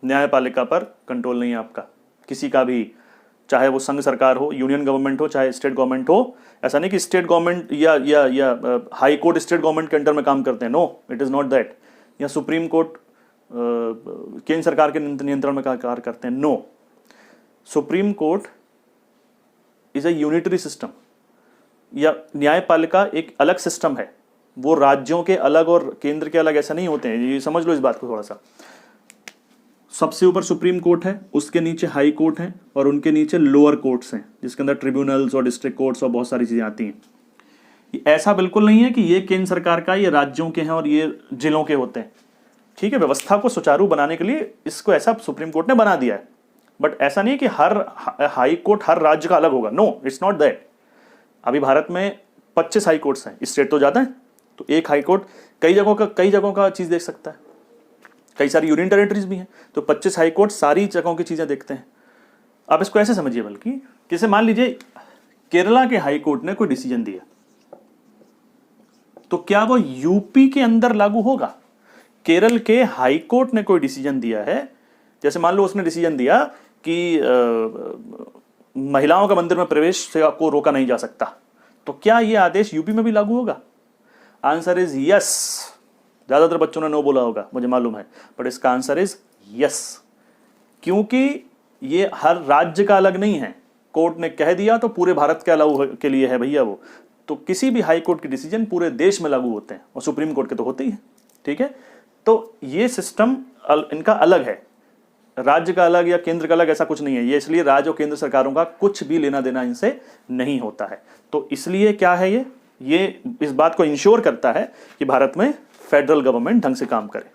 न्यायपालिका पर कंट्रोल नहीं है आपका किसी का भी, चाहे वो संघ सरकार हो, यूनियन गवर्नमेंट हो, चाहे स्टेट गवर्नमेंट हो। ऐसा नहीं कि स्टेट गवर्नमेंट या हाई कोर्ट स्टेट गवर्नमेंट के अंडर में काम करते हैं, no, it is not that. या सुप्रीम कोर्ट केंद्र सरकार के नियंत्रण में कार्य करते हैं, no. Supreme Court is a unitary system, या न्यायपालिका एक अलग सिस्टम है, वो राज्यों के अलग और केंद्र के अलग ऐसा नहीं होते हैं, ये समझ लो इस बात को थोड़ा सा। सबसे ऊपर सुप्रीम कोर्ट है, उसके नीचे हाई कोर्ट है, और उनके नीचे लोअर कोर्ट्स हैं जिसके अंदर ट्रिब्यूनल्स और डिस्ट्रिक्ट कोर्ट्स और बहुत सारी चीजें आती हैं। ऐसा बिल्कुल नहीं है कि ये केंद्र सरकार का, ये राज्यों के हैं और ये जिलों के होते हैं, ठीक है। व्यवस्था को सुचारू बनाने के लिए इसको ऐसा सुप्रीम कोर्ट ने बना दिया है, बट ऐसा नहीं कि हर हाई कोर्ट हर राज्य का अलग होगा, नो, इट्स नॉट दैट। अभी भारत में 25 हाई कोर्ट्स हैं, स्टेट तो ज्यादा है, तो एक हाई कोर्ट कई जगहों का चीज देख सकता है, कई सारी यूनियन टेरिटरीज भी हैं, तो 25 हाई कोर्ट सारी जगहों की चीजें देखते हैं। आप इसको ऐसे समझिए, बल्कि जैसे मान लीजिए केरला के हाई कोर्ट ने कोई डिसीजन दिया, तो क्या वो यूपी के अंदर लागू होगा? केरल के हाई कोर्ट ने कोई डिसीजन दिया है, जैसे मान लो उसने डिसीजन दिया कि महिलाओं का मंदिर में प्रवेश से को रोका नहीं जा सकता, तो क्या यह आदेश यूपी में भी लागू होगा? Answer is yes. ज्यादातर बच्चों ने नो बोला होगा, मुझे मालूम है, बट इसका आंसर इज यस, क्योंकि ये हर राज्य का अलग नहीं है। कोर्ट ने कह दिया तो पूरे भारत के लागू के लिए है भैया वो, तो किसी भी हाई कोर्ट के डिसीजन पूरे देश में लागू होते हैं, और सुप्रीम कोर्ट के तो होते ही हैं, ठीक है। तो ये सिस्टम इनका अलग है, राज्य का अलग या केंद्र का अलग ऐसा कुछ नहीं है। ये इसलिए राज्य और केंद्र सरकारों का कुछ भी लेना देना इनसे नहीं होता है। तो इसलिए क्या है, ये इस बात को इंश्योर करता है कि भारत में फेडरल गवर्नमेंट ढंग से काम करे।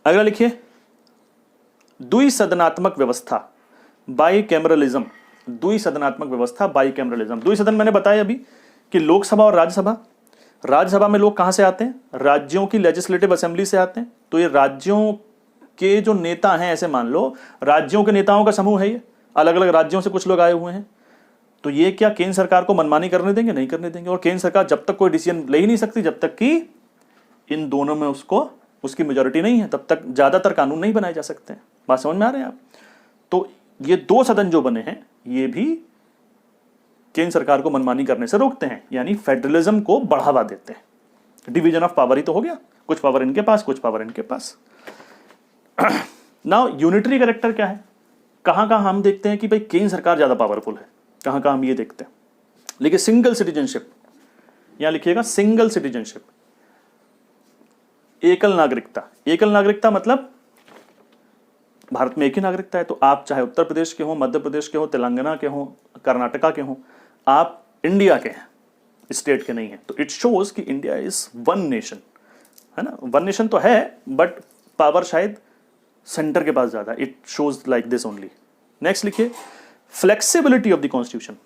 अगला लिखिए, द्विसदनात्मक व्यवस्था, बाईकैमरलिज्म। द्विसदनात्मक व्यवस्था, बाईकैमरलिज्म। द्विसदन मैंने बताया अभी कि लोकसभा और राज्यसभा। राज्यसभा में लोग कहां से आते हैं? राज्यों की लेजिस्लेटिव असेंबली से आते हैं। तो ये राज्यों के जो नेता हैं, ऐसे मान लो राज्यों के नेताओं का समूह है, ये अलग अलग राज्यों से कुछ लोग आए हुए हैं। तो ये क्या केंद्र सरकार को मनमानी करने देंगे? नहीं करने देंगे। और केंद्र सरकार जब तक कोई डिसीजन ले ही नहीं सकती जब तक कि इन दोनों में उसकी मेजोरिटी नहीं है, तब तक ज्यादातर कानून नहीं बनाए जा सकते हैं। बात समझ में आ रहे हैं आप? तो ये दो सदन जो बने हैं, ये भी केंद्र सरकार को मनमानी करने से रोकते हैं, यानी फेडरलिज्म को बढ़ावा देते हैं। डिवीजन ऑफ पावर ही तो हो गया, कुछ पावर इनके पास, कुछ पावर इनके पास। नाउ यूनिटरी कैरेक्टर क्या है? कहां कहां हम देखते हैं कि भाई केंद्र सरकार ज्यादा पावरफुल है, कहां कहां हम ये देखते हैं। लेकिन सिंगल सिटीजनशिप, यहां लिखिएगा सिंगल सिटीजनशिप, एकल नागरिकता। एकल नागरिकता मतलब भारत में एक ही नागरिकता है, तो आप चाहे उत्तर प्रदेश के हो, मध्य प्रदेश के हो, तेलंगाना के हो, कर्नाटका के हो, आप इंडिया के हैं, स्टेट के नहीं है। तो इट शोज कि इंडिया इज वन नेशन, है ना। वन नेशन तो है, बट पावर शायद सेंटर के पास ज्यादा। It shows like this only. Next लिखिए, फ्लेक्सिबिलिटी ऑफ द कॉन्स्टिट्यूशन।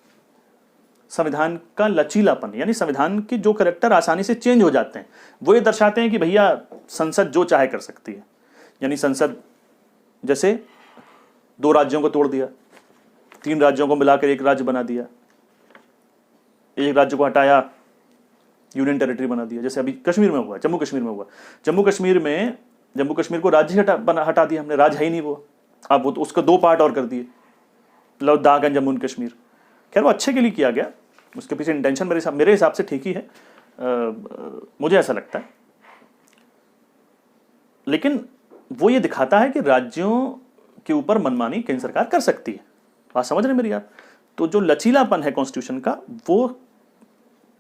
संविधान का लचीलापन, यानी संविधान के जो कैरेक्टर आसानी से चेंज हो जाते हैं, वो ये दर्शाते हैं कि भैया संसद जो चाहे कर सकती है। यानी संसद जैसे 2 राज्यों को तोड़ दिया, 3 राज्यों को मिलाकर एक राज्य बना दिया, एक राज्य को हटाया, यूनियन टेरिटरी बना दिया। जैसे अभी कश्मीर में हुआ, जम्मू कश्मीर में हुआ। जम्मू कश्मीर को राज्य हटा दिया हमने, राज्य है ही नहीं वो। अब वो तो उसको 2 पार्ट और कर दिए, लद्दाख एंड जम्मू एंड कश्मीर। खैर वो अच्छे के लिए किया गया, उसके पीछे इंटेंशन मेरे हिसाब से ठीक ही है, मुझे ऐसा लगता है। लेकिन वो ये दिखाता है कि राज्यों के ऊपर मनमानी केंद्र सरकार कर सकती है। बात समझ रहे मेरी आप? तो जो लचीलापन है कॉन्स्टिट्यूशन का, वो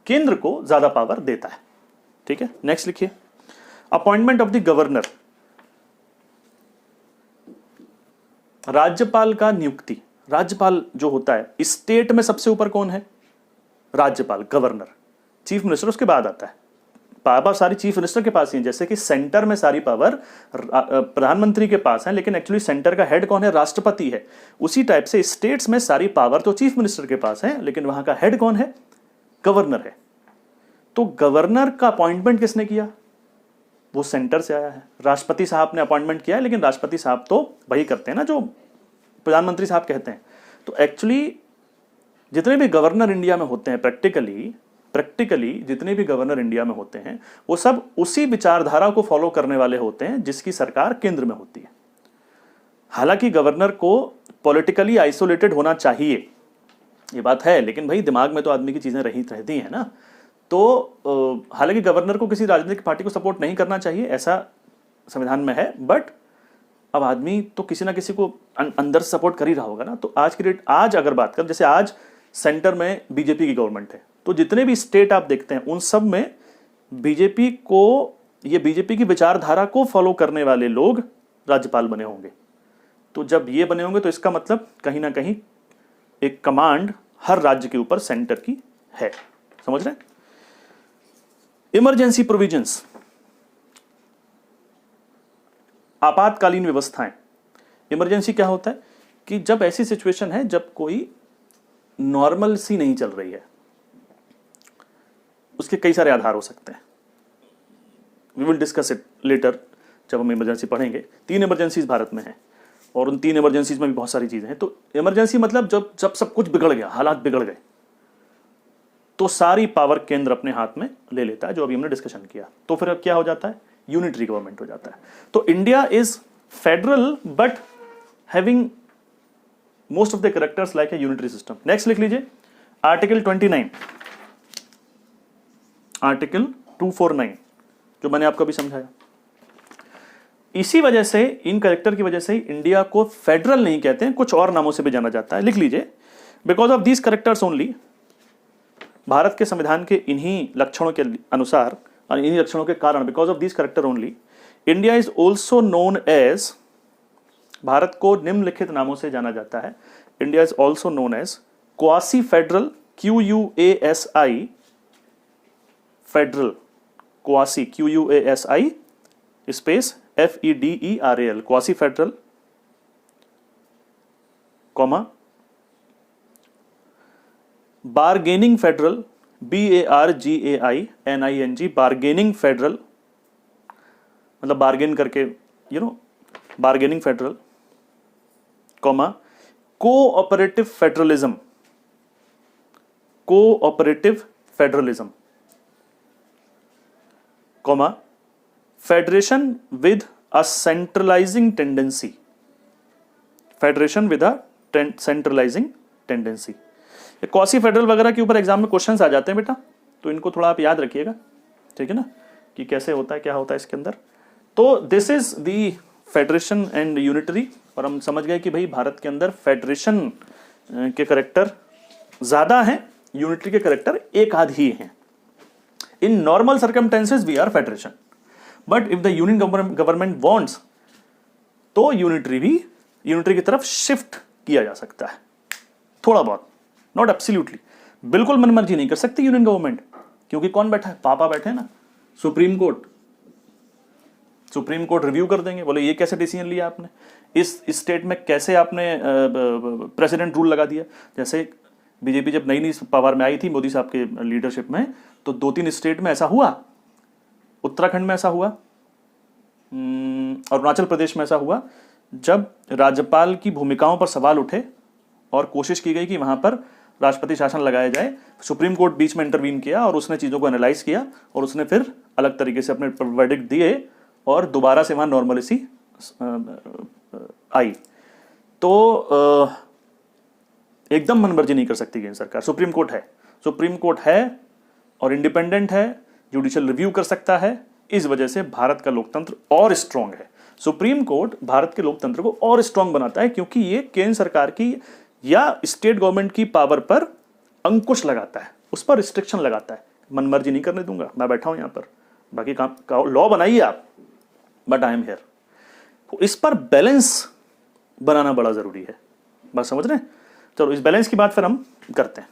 केंद्र को ज्यादा पावर देता है। ठीक है, नेक्स्ट लिखिए, अपॉइंटमेंट ऑफ द गवर्नर। राज्यपाल का नियुक्ति। राज्यपाल जो होता है, स्टेट में सबसे ऊपर कौन है? राज्यपाल, गवर्नर। चीफ मिनिस्टर उसके बाद आता है। पावर सारी चीफ मिनिस्टर के पास ही है। जैसे कि सेंटर में सारी पावर प्रधानमंत्री के पास है, लेकिन एक्चुअली सेंटर का हेड कौन है? राष्ट्रपति है। उसी टाइप से स्टेट्स में सारी पावर तो चीफ मिनिस्टर के पास है, लेकिन वहां का हेड कौन है? गवर्नर है। तो गवर्नर का अपॉइंटमेंट किसने किया? वो सेंटर से आया है। राष्ट्रपति साहब ने अपॉइंटमेंट किया है, लेकिन राष्ट्रपति साहब तो वही करते हैं ना जो प्रधानमंत्री साहब कहते हैं। तो एक्चुअली जितने भी गवर्नर इंडिया में होते हैं, प्रैक्टिकली जितने भी गवर्नर इंडिया में होते हैं, वो सब उसी विचारधारा को फॉलो करने वाले होते हैं जिसकी सरकार केंद्र में होती है। हालांकि गवर्नर को पॉलिटिकली आइसोलेटेड होना चाहिए, ये बात है, लेकिन भाई दिमाग में तो आदमी की चीजें रहती हैं ना। तो हालांकि गवर्नर को किसी राजनीतिक पार्टी को सपोर्ट नहीं करना चाहिए, ऐसा संविधान में है, बट अब आदमी तो किसी ना किसी को अंदर सपोर्ट कर ही रहा होगा ना। तो आज अगर बात करें, जैसे आज सेंटर में बीजेपी की गवर्नमेंट है, तो जितने भी स्टेट आप देखते हैं उन सब में बीजेपी की विचारधारा को फॉलो करने वाले लोग राज्यपाल बने होंगे। तो जब ये बने होंगे तो इसका मतलब कहीं ना कहीं एक कमांड हर राज्य के ऊपर सेंटर की है। समझ रहे हैं? इमरजेंसी प्रोविजंस, आपातकालीन व्यवस्थाएं। इमरजेंसी क्या होता है कि जब ऐसी सिचुएशन है जब कोई नॉर्मल सी नहीं चल रही है, उसके कई सारे आधार हो सकते हैं। We will discuss it later जब हम इमरजेंसी पढ़ेंगे। 3 इमरजेंसीज भारत में हैं और उन 3 इमरजेंसीज में भी बहुत सारी चीजें हैं। तो इमरजेंसी मतलब जब सब कुछ बिगड़ गया, हालात बिगड़ गए, तो सारी पावर केंद्र अपने हाथ में ले लेता है, जो अभी हमने डिस्कशन किया। तो फिर अब क्या हो जाता है? यूनिटरी गवर्नमेंट हो जाता है। तो India is federal but having most of the characters like a unitary system. Next लिख लीजिए आर्टिकल 29, आर्टिकल 249, जो मैंने आपको अभी समझाया। इसी वजह से, इन कैरेक्टर की वजह से इंडिया को फेडरल नहीं कहते हैं, कुछ और नामों से भी जाना जाता है। लिख लीजिए, because of these characters only, Bharat के संविधान के इन्हीं लक्षणों के अनुसार और इन्हीं लक्षणों के कारण, because of these character only, India is also known as, Bharat को निम्नलिखित नामों से जाना जाता है। India is also known as quasi federal, QUASI, federal, quasi, QUASI space FEDERAL, quasi federal, comma bargaining federal, BARGAINING, bargaining federal, मतलब bargain करके, bargaining federal, comma cooperative federalism, comma federation with a centralising tendency, federation with a centralising tendency. Quasi federal वगैरह के ऊपर exam में questions आ जाते हैं बेटा, तो इनको थोड़ा आप याद रखिएगा, ठीक है ना, कि कैसे होता है, क्या होता है इसके अंदर। तो this is the federation and unitary, और हम समझ गए कि भाई भारत के अंदर फेडरेशन के करेक्टर ज्यादा हैं, यूनिटरी के करेक्टर एक आध ही हैं। In normal circumstances we are federation, but if the union government wants, तो यूनिटरी की तरफ शिफ्ट किया जा सकता है थोड़ा बहुत, नॉट एब्सोल्युटली। बिल्कुल मनमर्जी नहीं कर सकती यूनियन गवर्नमेंट, क्योंकि कौन बैठा है? पापा बैठे हैं ना, सुप्रीम कोर्ट रिव्यू कर देंगे, बोले ये कैसे डिसीजन लिया आपने, इस स्टेट में कैसे आपने प्रेसिडेंट रूल लगा दिया। जैसे बीजेपी जब नई नई पावर में आई थी मोदी साहब के लीडरशिप में, तो 2-3 स्टेट में ऐसा हुआ, उत्तराखंड में ऐसा हुआ, अरुणाचल प्रदेश में ऐसा हुआ, जब राज्यपाल की भूमिकाओं पर सवाल उठे और कोशिश की गई कि वहां पर राष्ट्रपति शासन लगाया जाए। सुप्रीम कोर्ट बीच में इंटरवीन किया और उसने चीजों को एनालाइज किया और उसने फिर अलग तरीके से अपने वर्डिक्ट दिए और दोबारा से वहां नॉर्मलिसी आई। तो एकदम मनमर्जी नहीं कर सकती केंद्र सरकार। सुप्रीम कोर्ट है और इंडिपेंडेंट है, जुडिशियल रिव्यू कर सकता है। इस वजह से भारत का लोकतंत्र और स्ट्रांग है। सुप्रीम कोर्ट भारत के लोकतंत्र को और स्ट्रांग बनाता है, क्योंकि ये केंद्र सरकार की या स्टेट गवर्नमेंट की पावर पर अंकुश लगाता है, उस पर रिस्ट्रिक्शन लगाता है। मनमर्जी नहीं करने दूंगा, मैं बैठा हूं यहां पर, बाकी काम लॉ बनाइए आप, बट आई एम हियर। इस पर बैलेंस बनाना बड़ा जरूरी है, बात समझ रहे हैं? चलो इस बैलेंस की बात फिर हम करते हैं।